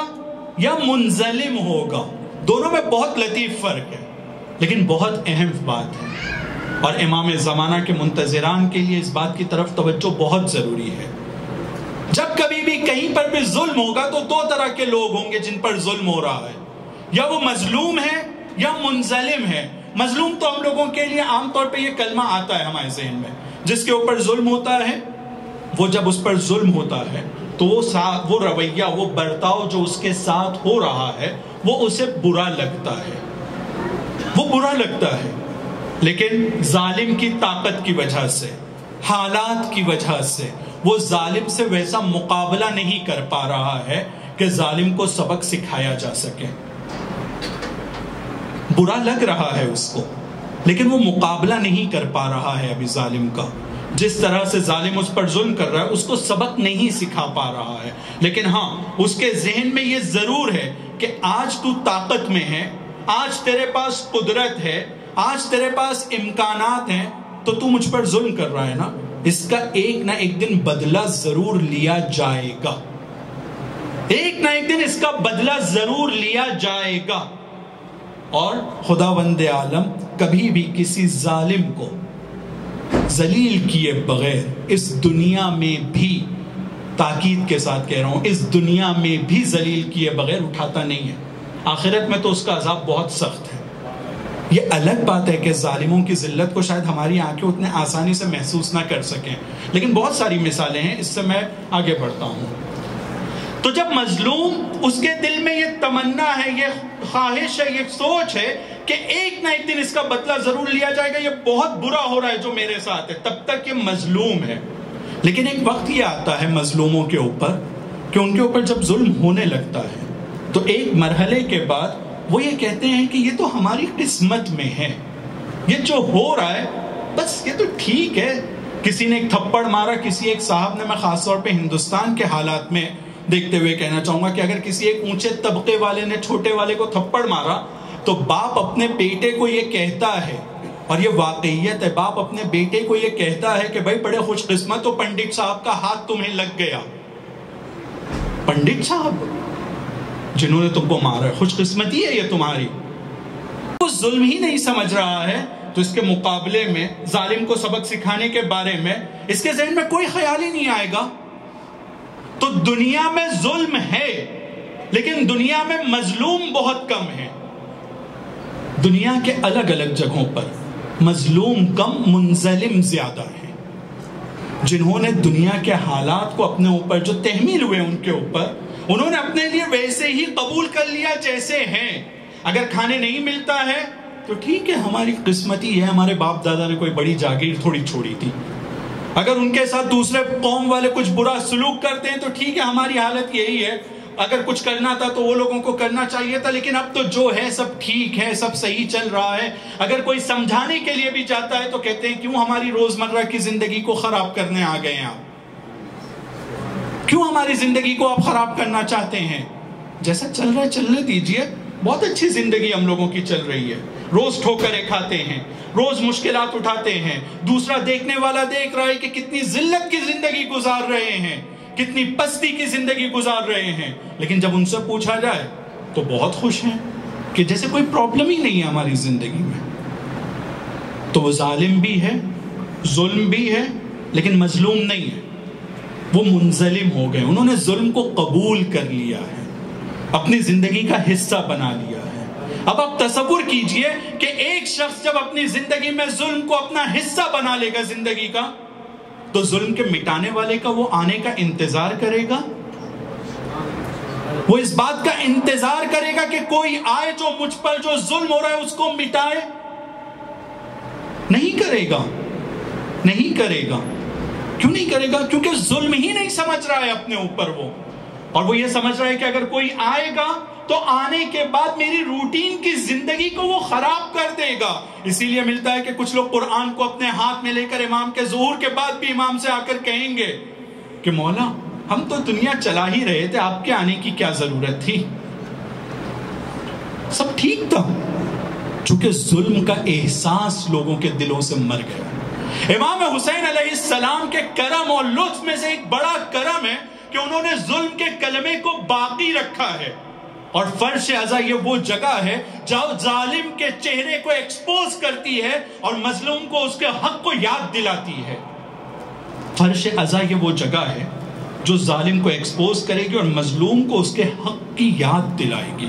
یا منظلم ہوگا، دونوں میں بہت لطیف فرق ہے، لیکن بہت اہم بات ہے، اور امام زمانہ کے منتظران کے لیے اس بات کی طرف توجہ بہت ضروری ہے۔ جب کبھی بھی کہیں پر بھی ظلم ہوگا تو دو طرح کے لوگ ہوں گے جن پر ظلم ہو رہا ہے، یا وہ مظلوم ہے یا منظلم ہے۔ مظلوم تو ہم لوگوں کے لیے عام طور پہ یہ کلمہ آتا ہے ہمارے ذہن میں، جس کے اوپر ظلم ہوتا ہے، وہ جب اس پر ظلم ہوتا ہے تو وہ رویہ، وہ برتاؤ جو اس کے ساتھ ہو رہا ہے وہ اسے برا لگتا ہے، وہ برا لگتا ہے، لیکن ظالم کی طاقت کی وجہ سے، حالات کی وجہ سے وہ ظالم سے ویسا مقابلہ نہیں کر پا رہا ہے کہ ظالم کو سبق سکھایا جا سکے۔ برا لگ رہا ہے اس کو، لیکن وہ مقابلہ نہیں کر پا رہا ہے ابھی ظالم کا، جس طرح سے ظالم اس پر ظلم کر رہا ہے اس کو سبق نہیں سکھا پا رہا ہے، لیکن ہاں اس کے ذہن میں یہ ضرور ہے کہ آج تو طاقت میں ہے، آج تیرے پاس قدرت ہے، آج تیرے پاس امکانات ہیں، تو تو مجھ پر ظلم کر رہا ہے نا، اس کا ایک نہ ایک دن بدلہ ضرور لیا جائے گا، ایک نہ ایک دن اس کا بدلہ ضرور لیا جائے گا۔ اور خداوند عالم کبھی بھی کسی ظالم کو ذلیل کیے بغیر اس دنیا میں بھی، تاکید کے ساتھ کہہ رہا ہوں، اس دنیا میں بھی ذلیل کیے بغیر اٹھاتا نہیں ہے، آخرت میں تو اس کا عذاب بہت سخت ہے۔ یہ الگ بات ہے کہ ظالموں کی ذلت کو شاید ہماری آنکھیں اتنے آسانی سے محسوس نہ کر سکیں، لیکن بہت ساری مثالیں ہیں، اس سے میں آگے بڑھتا ہوں۔ تو جب مظلوم، اس کے دل میں یہ تمنا ہے، یہ خواہش ہے، یہ سوچ ہے کہ ایک نہ ایک دن اس کا بدلہ ضرور لیا جائے گا، یہ بہت برا ہو رہا ہے جو میرے ساتھ ہے، تب تک یہ مظلوم ہے، لیکن ایک وقت یہ آتا ہے مظلوموں کے اوپر کہ ان کے اوپر جب ظلم ہونے لگتا ہے تو ایک مرحلے کے بعد وہ یہ کہتے ہیں کہ یہ تو ہماری قسمت میں ہے، یہ جو ہو رہا ہے بس یہ تو ٹھیک ہے۔ کسی نے ایک تھپڑ مارا، کسی ایک صاحب نے، میں خاص طور پہ ہندوستان کے حالات میں دیکھتے ہوئے کہنا چاہوں گا کہ اگر کسی ایک اونچے طبقے والے نے چھوٹے والے کو تھپڑ مارا تو باپ اپنے بیٹے کو یہ کہتا ہے، اور یہ واقعیت ہے، باپ اپنے بیٹے کو یہ کہتا ہے کہ بھائی بڑے خوش قسمت ہو، پنڈت صاحب کا ہاتھ تمہیں لگ گیا۔ پنڈت صاحب جنہوں نے تم کو مارا ہے، خوش قسمتی ہے یہ تمہاری. وہ ظلم ہی نہیں سمجھ رہا ہے تو اس کے مقابلے میں ظالم کو سبق سکھانے کے بارے میں اس کے ذہن میں کوئی خیال ہی نہیں آئے گا. تو دنیا میں ظلم ہے لیکن دنیا میں مظلوم بہت کم ہے. دنیا کے الگ الگ جگہوں پر مظلوم کم، منظلم زیادہ ہیں. جنہوں نے دنیا کے حالات کو اپنے اوپر جو تحمیل ہوئے ان کے اوپر، انہوں نے اپنے لیے ویسے ہی قبول کر لیا جیسے ہیں. اگر کھانے نہیں ملتا ہے تو ٹھیک ہے، ہماری قسمتی ہے، ہمارے باپ دادا نے کوئی بڑی جاگیر تھوڑی چھوڑی تھی. اگر ان کے ساتھ دوسرے قوم والے کچھ برا سلوک کرتے ہیں تو ٹھیک ہے، ہماری حالت یہی ہے. اگر کچھ کرنا تھا تو وہ لوگوں کو کرنا چاہیے تھا، لیکن اب تو جو ہے سب ٹھیک ہے، سب صحیح چل رہا ہے. اگر کوئی سمجھانے کے لیے بھی جاتا ہے تو کہتے ہیں کیوں ہماری روزمرہ کی زندگی کو خراب کرنے آ گئے ہیں آپ؟ کیوں ہماری زندگی کو آپ خراب کرنا چاہتے ہیں؟ جیسا چل رہا ہے چلنے دیجئے. بہت اچھی زندگی ہم لوگوں کی چل رہی ہے. روز ٹھوکریں کھاتے ہیں، روز مشکلات اٹھاتے ہیں. دوسرا دیکھنے والا دیکھ رہا ہے کہ کتنی ذلت کی زندگی گزار رہے ہیں، کتنی پستی کی زندگی گزار رہے ہیں. لیکن جب ان سے پوچھا جائے تو بہت خوش ہیں کہ جیسے کوئی پرابلم ہی نہیں ہے ہماری زندگی میں. تو وہ ظالم بھی ہے، ظلم بھی ہے، لیکن مظلوم نہیں ہے. وہ منظلم ہو گئے، انہوں نے ظلم کو قبول کر لیا ہے، اپنی زندگی کا حصہ بنا لیا ہے. اب آپ تصور کیجئے کہ ایک شخص جب اپنی زندگی میں ظلم کو اپنا حصہ بنا لے گا زندگی کا، تو ظلم کے مٹانے والے کا وہ آنے کا انتظار کرے گا. وہ اس بات کا انتظار کرے گا کہ کوئی آئے جو مجھ پر جو ظلم ہو رہا ہے اس کو مٹائے؟ نہیں کرے گا، نہیں کرے گا. کیوں نہیں کرے گا؟ کیونکہ ظلم ہی نہیں سمجھ رہا ہے اپنے اوپر وہ. اور وہ یہ سمجھ رہا ہے کہ اگر کوئی آئے گا تو آنے کے بعد میری روٹین کی زندگی کو وہ خراب کر دے گا. اسی لیے ملتا ہے کہ کچھ لوگ قرآن کو اپنے ہاتھ میں لے کر امام کے ظہور کے بعد بھی امام سے آ کر کہیں گے کہ مولا ہم تو دنیا چلا ہی رہے تھے، آپ کے آنے کی کیا ضرورت تھی؟ سب ٹھیک تھا. چونکہ ظلم کا احساس لوگوں کے دلوں سے مر گیا. امام حسین علیہ السلام کے کرم اور لطف میں سے ایک بڑا کرم ہے کہ انہوں نے ظلم کے کلمے کو باقی رکھا ہے. اور فرش ازا یہ وہ جگہ ہے جہاں ظالم کے چہرے کو ایکسپوز کرتی ہے اور مظلوم کو اس کے حق کو یاد دلاتی ہے. فرش ازا یہ وہ جگہ ہے جو ظالم کو ایکسپوز کرے گی اور مظلوم کو اس کے حق کی یاد دلائے گی.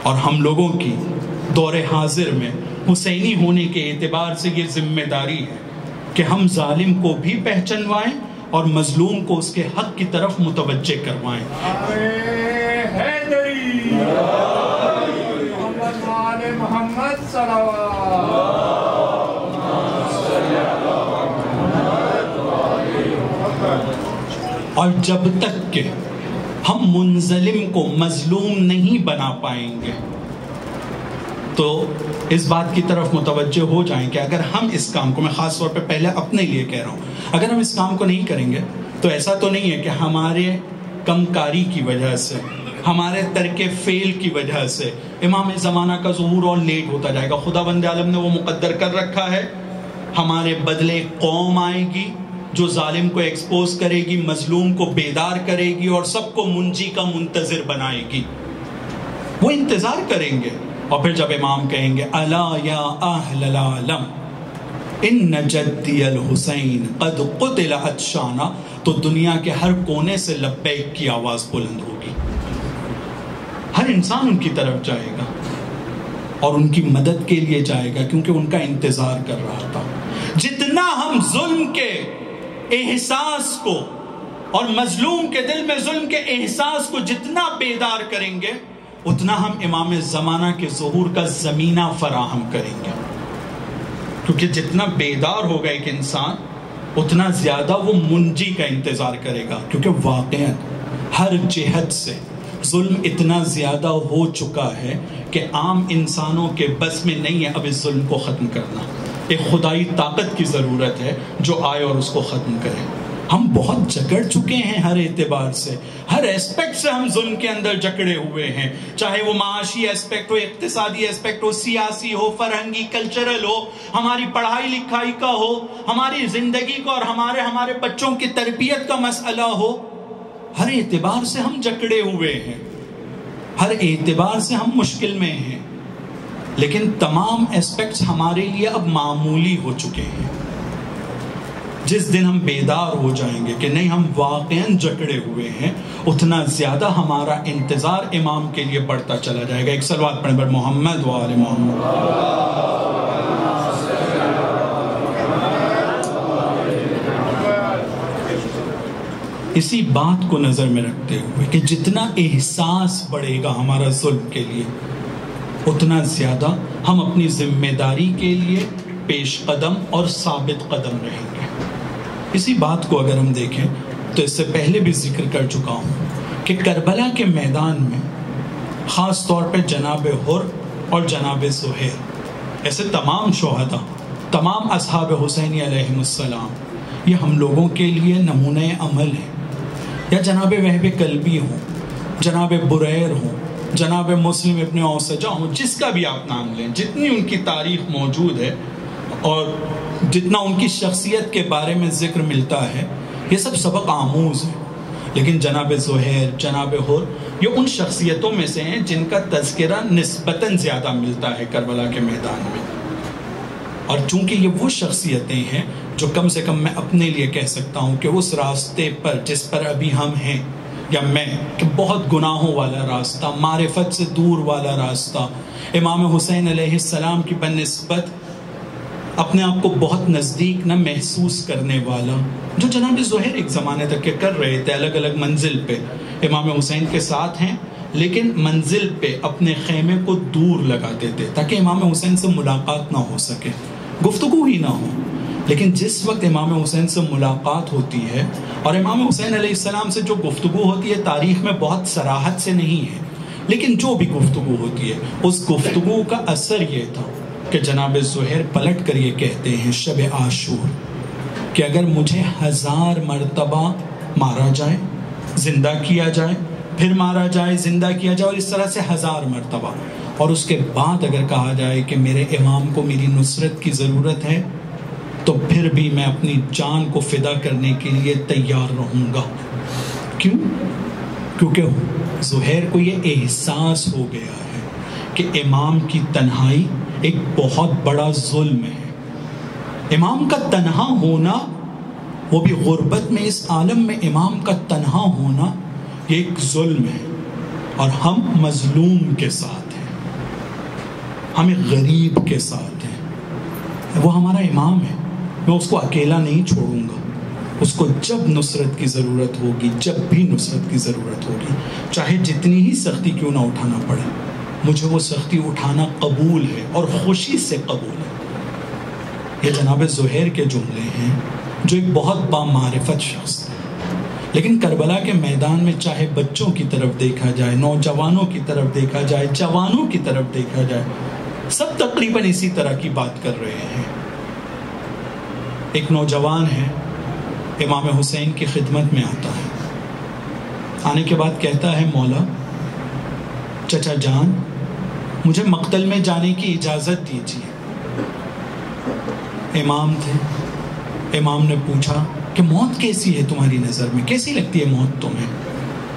اور ہم لوگوں کی دور حاضر میں حسینی ہونے کے اعتبار سے یہ ذمہ داری ہے کہ ہم ظالم کو بھی پہچانوائیں اور مظلوم کو اس کے حق کی طرف متوجہ کروائیں. محمد صلوات. اور جب تک کہ ہم منظلم کو مظلوم نہیں بنا پائیں گے تو اس بات کی طرف متوجہ ہو جائیں کہ اگر ہم اس کام کو، میں خاص طور پہ پہلے اپنے لیے کہہ رہا ہوں، اگر ہم اس کام کو نہیں کریں گے تو ایسا تو نہیں ہے کہ ہمارے کم کاری کی وجہ سے، ہمارے ترک فعل کی وجہ سے امام زمانہ کا ظہور اور لیٹ ہوتا جائے گا. خدا بند عالم نے وہ مقدر کر رکھا ہے. ہمارے بدلے قوم آئے گی جو ظالم کو ایکسپوز کرے گی، مظلوم کو بیدار کرے گی اور سب کو منجی کا منتظر بنائے گی. وہ انتظار کریں گے اور پھر جب امام کہیں گے الا یا اہل العالم ان جدی الحسین قد قتل عطشانا، تو دنیا کے ہر کونے سے لبیک کی آواز بلند ہوگی. ہر انسان ان کی طرف جائے گا اور ان کی مدد کے لیے جائے گا کیونکہ ان کا انتظار کر رہا تھا. جتنا ہم ظلم کے احساس کو اور مظلوم کے دل میں ظلم کے احساس کو جتنا بیدار کریں گے اتنا ہم امام زمانہ کے ظہور کا زمینہ فراہم کریں گے. کیونکہ جتنا بیدار ہوگا ایک انسان اتنا زیادہ وہ منجی کا انتظار کرے گا. کیونکہ واقعاً ہر جہت سے ظلم اتنا زیادہ ہو چکا ہے کہ عام انسانوں کے بس میں نہیں ہے اب اس ظلم کو ختم کرنا. ایک خدائی طاقت کی ضرورت ہے جو آئے اور اس کو ختم کرے. ہم بہت جکڑ چکے ہیں ہر اعتبار سے، ہر ایسپیکٹ سے ہم ظلم کے اندر جکڑے ہوئے ہیں، چاہے وہ معاشی ایسپیکٹ ہو، اقتصادی ایسپیکٹ ہو، سیاسی ہو، فرہنگی کلچرل ہو، ہماری پڑھائی لکھائی کا ہو، ہماری زندگی کا اور ہمارے بچوں کی تربیت کا مسئلہ ہو. ہر اعتبار سے ہم جکڑے ہوئے ہیں. ہر اعتبار سے ہم مشکل میں ہیں، لیکن تمام اسپیکٹس ہمارے لیے اب معمولی ہو چکے ہیں۔ جس دن ہم بیدار ہو جائیں گے کہ نہیں ہم واقعاً جکڑے ہوئے ہیں، اتنا زیادہ ہمارا انتظار امام کے لیے بڑھتا چلا جائے گا۔ ایک صلوات پڑھیں بر محمد و آل محمد۔ اسی بات کو نظر میں رکھتے ہوئے کہ جتنا احساس بڑھے گا ہمارا ظلم کے لیے، اتنا زیادہ ہم اپنی ذمہ داری کے لیے پیش قدم اور ثابت قدم رہیں گے۔ اسی بات کو اگر ہم دیکھیں تو اس سے پہلے بھی ذکر کر چکا ہوں کہ کربلا کے میدان میں خاص طور پہ جناب حر اور جناب زہیر، ایسے تمام شہداء، تمام اصحاب حسینی علیہ السلام، یہ ہم لوگوں کے لیے نمونہ عمل ہے۔ یا جناب وہب کلبی ہوں، جناب بریر ہوں، جناب مسلم ابن اوسجہ ہوں، جس کا بھی آپ نام لیں، جتنی ان کی تاریخ موجود ہے اور جتنا ان کی شخصیت کے بارے میں ذکر ملتا ہے، یہ سب سبق آموز ہے۔ لیکن جناب زہیر، جناب حر، یہ ان شخصیتوں میں سے ہیں جن کا تذکرہ نسبتاً زیادہ ملتا ہے کربلا کے میدان میں۔ اور چونکہ یہ وہ شخصیتیں ہیں جو کم سے کم میں اپنے لیے کہہ سکتا ہوں کہ اس راستے پر جس پر ابھی ہم ہیں یا میں، کہ بہت گناہوں والا راستہ، معرفت سے دور والا راستہ، امام حسین علیہ السلام کی بنسبت اپنے آپ کو بہت نزدیک نہ محسوس کرنے والا، جو جناب زہیر ایک زمانے تک کے کر رہے تھے، الگ الگ منزل پہ امام حسین کے ساتھ ہیں، لیکن منزل پہ اپنے خیمے کو دور لگاتے تھے تاکہ امام حسین سے ملاقات نہ ہو سکے، گفتگو ہی نہ ہو۔ لیکن جس وقت امام حسین سے ملاقات ہوتی ہے اور امام حسین علیہ السلام سے جو گفتگو ہوتی ہے، تاریخ میں بہت صراحت سے نہیں ہے، لیکن جو بھی گفتگو ہوتی ہے، اس گفتگو کا اثر یہ تھا کہ جناب زہیر پلٹ کر یہ کہتے ہیں شب عاشور کہ اگر مجھے 1000 مرتبہ مارا جائے، زندہ کیا جائے، پھر مارا جائے، زندہ کیا جائے، اور اس طرح سے 1000 مرتبہ، اور اس کے بعد اگر کہا جائے کہ میرے امام کو میری نصرت کی ضرورت ہے، تو پھر بھی میں اپنی جان کو فدا کرنے کے لیے تیار رہوں گا۔ کیوں؟ کیونکہ زہیر کو یہ احساس ہو گیا ہے کہ امام کی تنہائی ایک بہت بڑا ظلم ہے۔ امام کا تنہا ہونا، وہ بھی غربت میں، اس عالم میں امام کا تنہا ہونا، یہ ایک ظلم ہے، اور ہم مظلوم کے ساتھ ہیں، ہم ایک غریب کے ساتھ ہیں۔ وہ ہمارا امام ہے، میں اس کو اکیلا نہیں چھوڑوں گا، اس کو جب نصرت کی ضرورت ہوگی، جب بھی نصرت کی ضرورت ہوگی، چاہے جتنی ہی سختی کیوں نہ اٹھانا پڑے، مجھے وہ سختی اٹھانا قبول ہے اور خوشی سے قبول ہے۔ یہ جناب زہیر کے جملے ہیں، جو ایک بہت بامعرفت شخص ہے، لیکن کربلا کے میدان میں چاہے بچوں کی طرف دیکھا جائے، نوجوانوں کی طرف دیکھا جائے، جوانوں کی طرف دیکھا جائے، سب تقریباً اسی طرح کی بات کر رہے ہیں۔ ایک نوجوان ہے، امام حسین کی خدمت میں آتا ہے، آنے کے بعد کہتا ہے مولا، چچا جان، مجھے مقتل میں جانے کی اجازت دیجیے۔ امام تھے، امام نے پوچھا کہ موت کیسی ہے تمہاری نظر میں، کیسی لگتی ہے موت تمہیں؟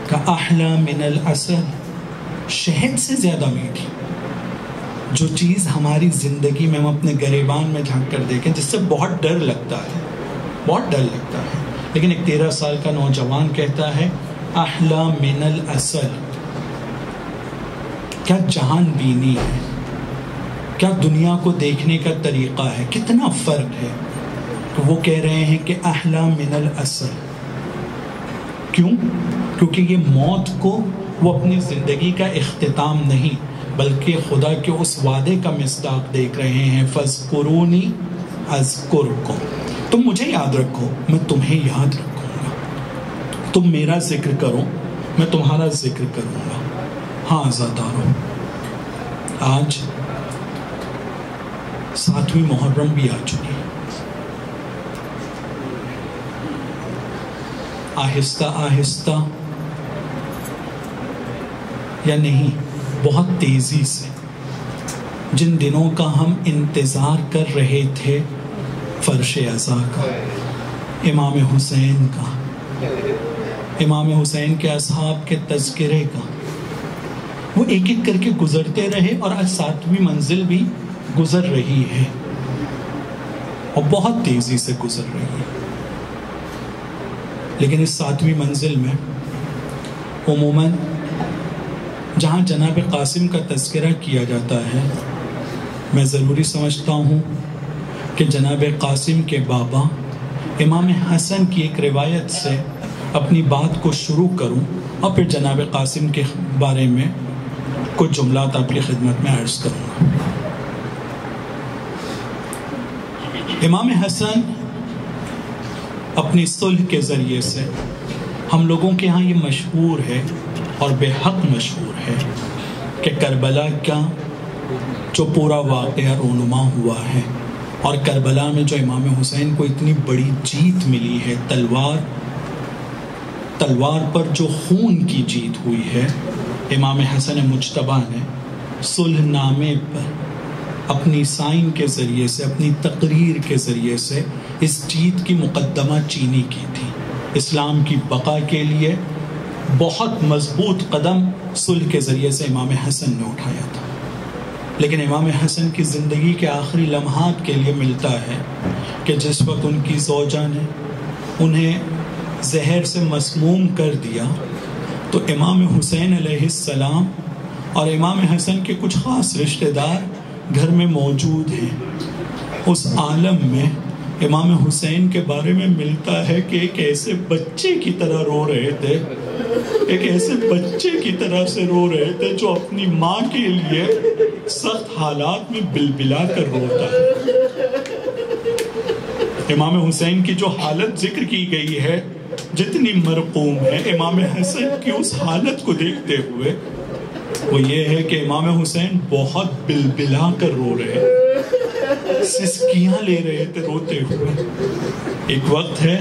کہا احلی من العسل، شہد سے زیادہ میٹھی۔ جو چیز ہماری زندگی میں ہم اپنے گریبان میں جھانک کر دیکھیں، جس سے بہت ڈر لگتا ہے، بہت ڈر لگتا ہے، لیکن ایک 13 سال کا نوجوان کہتا ہے احلی من العسل۔ کیا جہان بینی ہے، کیا دنیا کو دیکھنے کا طریقہ ہے، کتنا فرق ہے۔ تو وہ کہہ رہے ہیں کہ احلی من العسل۔ کیوں؟ کیونکہ یہ موت کو وہ اپنی زندگی کا اختتام نہیں، بلکہ خدا کے اس وعدے کا مصداق دیکھ رہے ہیں، فَاذْكُرُونِي أَذْكُرْكُمْ، تم مجھے یاد رکھو، میں تمہیں یاد رکھوں گا، تم میرا ذکر کرو، میں تمہارا ذکر کروں گا۔ ہاں عزادارو، آج 7ویں محرم بھی آ چکی، آہستہ آہستہ یا نہیں بہت تیزی سے جن دنوں کا ہم انتظار کر رہے تھے، فرش عزا کا، امام حسین کا، امام حسین کے اصحاب کے تذکرے کا، وہ ایک ایک کر کے گزرتے رہے اور آج 7ویں منزل بھی گزر رہی ہے اور بہت تیزی سے گزر رہی ہے. لیکن اس 7ویں منزل میں عموماً جہاں جناب قاسم کا تذکرہ کیا جاتا ہے، میں ضروری سمجھتا ہوں کہ جناب قاسم کے بابا امام حسن کی ایک روایت سے اپنی بات کو شروع کروں اور پھر جناب قاسم کے بارے میں کچھ جملات آپ کی خدمت میں عرض کروں گا. امام حسن اپنی صلح کے ذریعے سے ہم لوگوں کے ہاں یہ مشہور ہے اور بے حق مشہور ہے کہ کربلا کا جو پورا واقعہ رونما ہوا ہے اور کربلا میں جو امام حسین کو اتنی بڑی جیت ملی ہے، تلوار پر جو خون کی جیت ہوئی ہے، امام حسن مجتبیٰ نے صلح نامے پر اپنی سائن کے ذریعے سے، اپنی تقریر کے ذریعے سے اس جیت کی مقدمہ چینی کی تھی. اسلام کی بقا کے لیے بہت مضبوط قدم صلح کے ذریعے سے امام حسن نے اٹھایا تھا. لیکن امام حسن کی زندگی کے آخری لمحات کے لیے ملتا ہے کہ جس وقت ان کی زوجہ نے انہیں زہر سے مسموم کر دیا تو امام حسین علیہ السلام اور امام حسن کے کچھ خاص رشتہ دار گھر میں موجود ہیں. اس عالم میں امام حسین کے بارے میں ملتا ہے کہ ایک ایسے بچے کی طرح رو رہے تھے، ایک ایسے بچے کی طرح سے رو رہے تھے جو اپنی ماں کے لیے سخت حالات میں بلبلا کر روتا ہے. امام حسین کی جو حالت ذکر کی گئی ہے جتنی مرقوم ہے، امام حسن کی اس حالت کو دیکھتے ہوئے وہ یہ ہے کہ امام حسین بہت بلبلا کر رو رہے، سسکیاں لے رہے تھے روتے ہوئے. ایک وقت ہے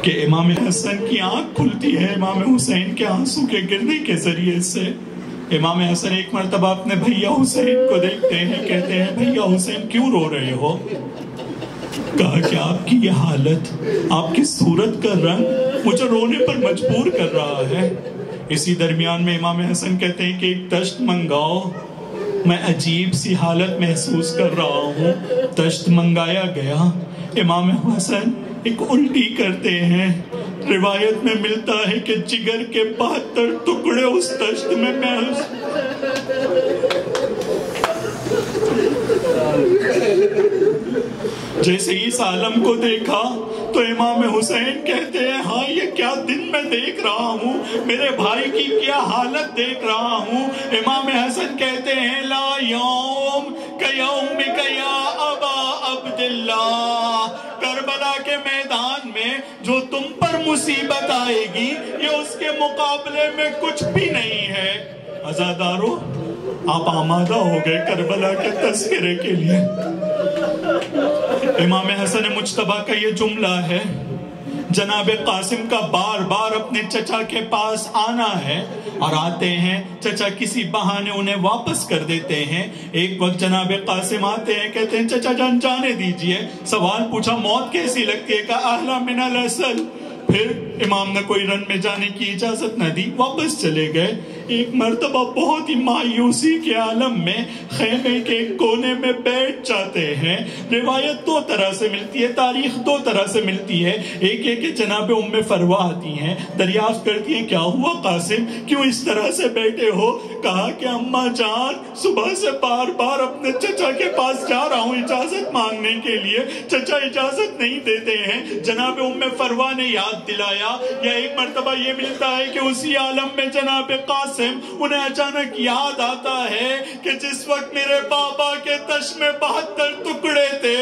کہ امام حسن کی آنکھ کھلتی ہے امام حسین کے آنسو کے گرنے کے ذریعے سے. امام حسن ایک مرتبہ اپنے بھیا حسین کو دیکھتے ہیں، کہتے ہیں بھیا حسین کیوں رو رہے ہو؟ کہا کہ آپ کی یہ حالت، آپ کی صورت کا رنگ مجھے رونے پر مجبور کر رہا ہے. اسی درمیان میں امام حسن کہتے ہیں کہ ایک تشت منگاؤ، میں عجیب سی حالت محسوس کر رہا ہوں. تشت منگایا گیا، امام حسن ایک الٹی کرتے ہیں. روایت میں ملتا ہے کہ جگر کے 72 ٹکڑے اس تشت میں جیسے اس عالم کو دیکھا تو امام حسین کہتے ہیں ہاں یہ کیا دن میں دیکھ رہا ہوں، میرے بھائی کی کیا حالت دیکھ رہا ہوں. امام حسن کہتے ہیں لا یوم کیومک یا ابا عبداللہ، کربلا کے میدان میں جو تم پر مصیبت آئے گی یہ اس کے مقابلے میں کچھ بھی نہیں ہے. عزادارو آپ آمادہ ہو گئے کربلا کے تذکرے کے لیے. امام حسن مجتبیٰ کا یہ جملہ ہے، جناب قاسم کا بار بار اپنے چچا کے پاس آنا ہے اور آتے ہیں، چچا کسی بہانے انہیں واپس کر دیتے ہیں. ایک وقت جناب قاسم آتے ہیں، کہتے ہیں چچا جان جانے دیجئے. سوال پوچھا موت کیسی لگتی ہے؟ کہا اہلا من الاسل. پھر امام نے کوئی رن میں جانے کی اجازت نہ دی، واپس چلے گئے. ایک مرتبہ بہت ہی مایوسی کے عالم میں خیمے کے کونے میں بیٹھ جاتے ہیں. روایت دو طرح سے ملتی ہے، تاریخ دو طرح سے ملتی ہے. ایک ہے کہ جناب ام فروا آتی ہیں، دریافت کرتی ہیں کیا ہوا قاسم، کیوں اس طرح سے بیٹھے ہو؟ کہا کہ اماں جان صبح سے بار بار اپنے چچا کے پاس جا رہا ہوں اجازت مانگنے کے لیے، چچا اجازت نہیں دیتے ہیں. جناب ام فروا نے یاد دلایا. یا ایک مرتبہ یہ ملتا ہے کہ اسی عالم میں جناب قاسم انہیں اچانک یاد آتا ہے کہ جس وقت میرے بابا کے تش میں 72 ٹکڑے تھے،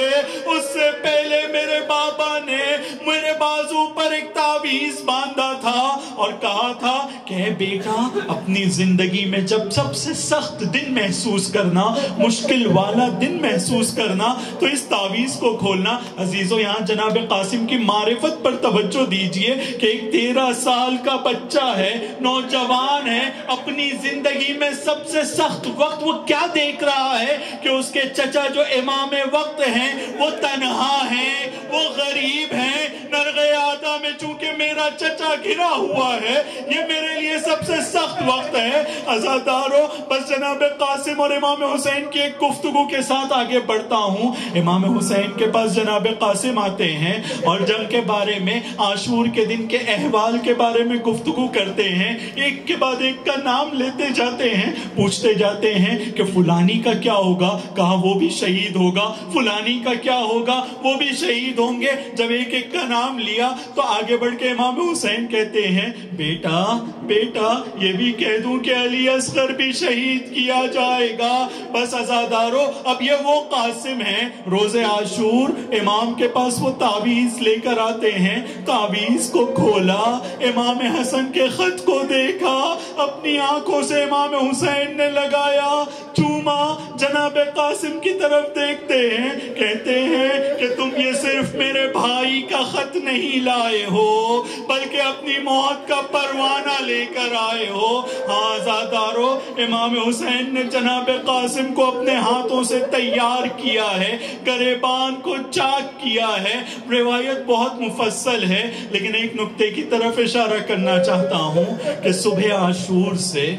اس سے پہلے میرے بابا نے میرے بازو پر ایک تعویذ باندھا تھا اور کہا تھا کہ بیٹا اپنی زندگی میں جب سب سے سخت دن محسوس کرنا، مشکل والا دن محسوس کرنا تو اس تعویذ کو کھولنا. عزیزو یہاں جناب قاسم کی معرفت پر توجہ دیجئے کہ ایک 13 سال کا بچہ ہے، نوجوان ہے، اپنی زندگی میں سب سے سخت وقت وہ کیا دیکھ رہا ہے کہ اس کے چچا جو امام وقت ہیں وہ تنہا ہیں وہ غریب ہیں، نرغ آدھا میں چونکہ میرا چچا گھرا ہوا ہے، یہ میرے لیے سب سے سخت وقت ہے۔ عزادارو، بس جناب قاسم اور امام حسین کی ایک گفتگو کے ساتھ آگے بڑھتا ہوں۔ امام حسین کے پاس جناب قاسم آتے ہیں اور جنگ کے بارے میں، عاشور کے دن کے احوال کے بارے میں گفتگو کرتے ہیں، ایک کے بعد ایک کا نام لیتے جاتے ہیں، پوچھتے جاتے ہیں کہ فلانی کا کیا ہوگا؟ کہا وہ بھی شہید ہوگا۔ فلانی کا کیا ہوگا؟ وہ بھی شہید ہوں گے۔ جب ایک ایک کا نام لیا تو آگے بڑھ کے امام حسین کہتے ہیں، بیٹا بیٹا یہ بھی کہہ دوں کہ علی اصغر بھی شہید کیا جائے گا۔ بس عزادارو، اب یہ وہ قاسم ہیں، روز عاشور امام کے پاس وہ تعویذ لے کر آتے ہیں، تعویذ کو کھولا، امام حسن کے خط کو دیکھا، اپنی آنکھوں سے امام حسین نے لگایا، چوما، جناب قاسم کی طرف دیکھتے ہیں، کہتے ہیں کہ تم یہ صرف میرے بھائی کا خط نہیں لائے ہو بلکہ اپنی موت کا پروانہ لے کر آئے ہو۔ ہاں عزادارو، امام حسین نے جناب قاسم کو اپنے ہاتھوں سے تیار کیا ہے، گریبان کو چاک کیا ہے۔ روایت بہت مفصل ہے لیکن ایک نکتے کی طرف اشارہ کرنا چاہتا ہوں کہ صبح عاشور سے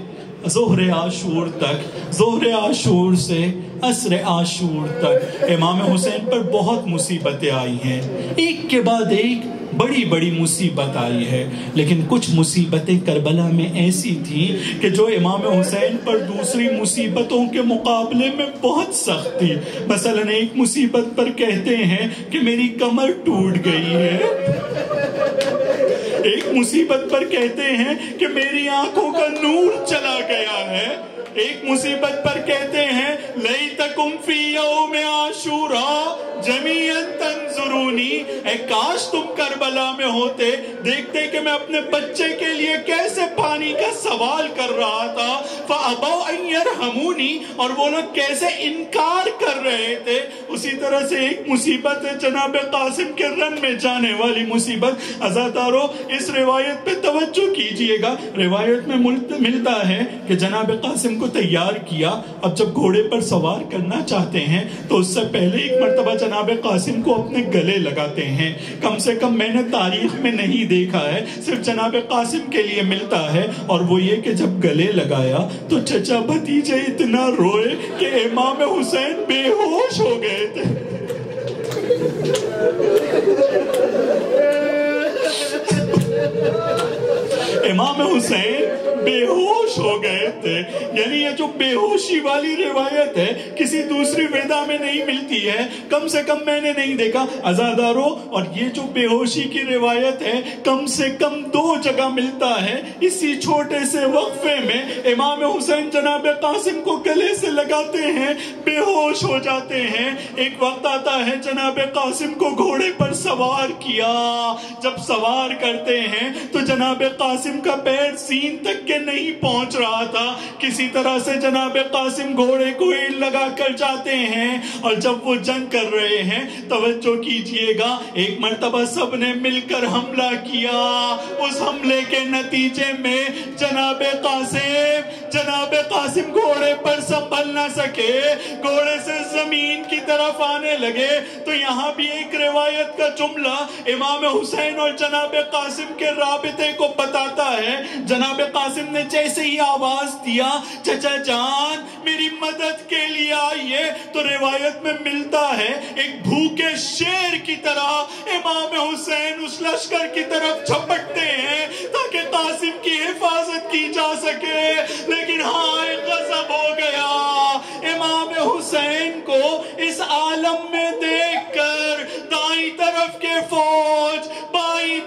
ظہر عاشور تک، ظہر عاشور سے عصر عاشور تک امام حسین پر بہت مصیبتیں آئی ہیں، ایک کے بعد ایک بڑی بڑی مصیبت آئی ہے، لیکن کچھ مصیبتیں کربلا میں ایسی تھیں کہ جو امام حسین پر دوسری مصیبتوں کے مقابلے میں بہت سخت تھی۔ مثلا ایک مصیبت پر کہتے ہیں کہ میری کمر ٹوٹ گئی ہے، ایک مصیبت پر کہتے ہیں کہ میری آنکھوں کا نور چلا گیا ہے، ایک مصیبت پر کہتے ہیں لیتکم فی یوم عاشورا جمیعا تنظرونی، اے کاش تم کربلا میں ہوتے، دیکھتے کہ میں اپنے بچے کے لیے کیسے پانی کا سوال کر رہا تھا، فَأَبَوْا أَن يَرْحَمُونِی، اور وہ لوگ کیسے انکار کر رہے تھے۔ اسی طرح سے ایک مصیبت ہے جناب قاسم کے رن میں جانے والی مصیبت۔ عزادارو، اس روایت پہ توجہ کیجئے گا، روایت میں ملتا ہے کہ جناب قاسم کو تیار کیا، اب جب گھوڑے پر سوار کرنا چاہتے ہیں تو اس سے پہلے ایک مرتبہ جناب قاسم کو اپنے گلے لگاتے ہیں۔ کم سے کم میں نے تاریخ میں نہیں دیکھا ہے، صرف جناب قاسم کے لیے ملتا ہے، اور وہ یہ کہ جب گلے لگایا تو چچا بھتیجے اتنا روئے کہ امام حسین بے ہوش ہو گئے تھے۔ امام حسین بے ہوش ہو گئے تھے، یعنی یہ جو بے ہوشی والی روایت ہے کسی دوسری ودا میں نہیں ملتی ہے، کم سے کم میں نے نہیں دیکھا عزادارو، اور یہ جو بے ہوشی کی روایت ہے کم سے کم 2 جگہ ملتا ہے۔ اسی چھوٹے سے وقفے میں امام حسین جناب قاسم کو گلے سے لگاتے ہیں، بے ہوش ہو جاتے ہیں۔ ایک وقت آتا ہے جناب قاسم کو گھوڑے پر سوار کیا، جب سوار کرتے ہیں تو جناب قاسم کا پیر سین تک کے نہیں پہنچ رہا تھا، کسی طرح سے جناب قاسم گھوڑے کو ہیل لگا کر جاتے ہیں، اور جب وہ جنگ کر رہے ہیں توجہ کیجئے گا، ایک مرتبہ سب نے مل کر حملہ کیا، اس حملے کے نتیجے میں جناب قاسم گھوڑے پر سنبھل نہ سکے، گھوڑے سے زمین کی طرف آنے لگے۔ تو یہاں بھی ایک روایت کا جملہ امام حسین اور جناب قاسم کے رابطے کو بتاتا ہے۔ جناب قاسم نے جیسے ہی آواز دیا چچا جان میری مدد کے لیے آئیے، تو روایت میں ملتا ہے ایک بھوکے شیر کی طرح امام حسین اس لشکر کی طرف جھپٹتے ہیں تاکہ قاسم کی حفاظت کی جا سکے، لیکن ہائے غضب ہو گیا امام حسین کو اس عالم میں دیکھ کر، دائیں طرف کے فوج، بائیں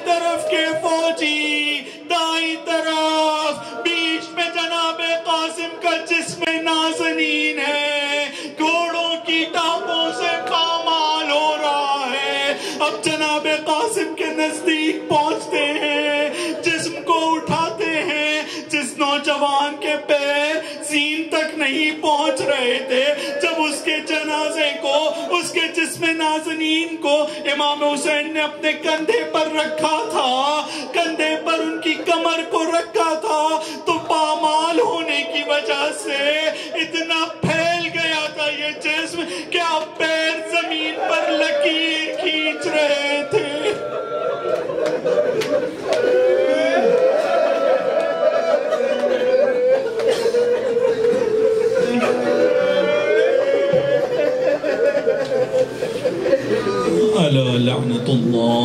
طرف کے فوجی، دائیں طرف، بیچ میں جناب قاسم کا جسم نازنین ہے، گھوڑوں کی ٹانپوں سے پامال ہو رہا ہے۔ اب جناب قاسم کے نزدیک پہنچتے ہیں، جسم کو اٹھاتے ہیں، جس نوجوان کے پیر سین تک نہیں پہنچ رہے تھے، جب اس کے جنازے کو، اس کے جسم نازنین کو امام حسین نے اپنے کندھے پر رکھا تھا، کندھے پر ان کی کمر کو رکھا تھا، تو پامال ہونے کی وجہ سے اتنا پھیل گیا تھا یہ جسم کہ اب پیر زمین پر اللہ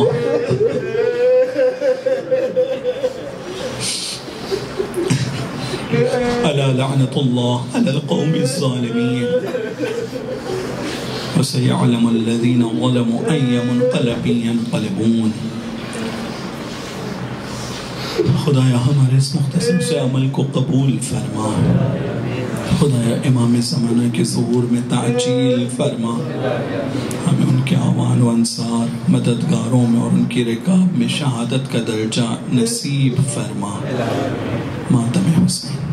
الا لعنت اللہ علی القوم الظالمین وسيعلم الذين ظلموا أي منقلب ينقلبون. خدایا ہمارے اس مختصر سے عمل کو قبول فرما. خدایا امام زمانہ کے ظہور میں تعجیل فرما. ہمیں ان کے اعوان و انصار مددگاروں میں اور ان کی رکاب میں شہادت کا درجہ نصیب فرما. ماتم حسین.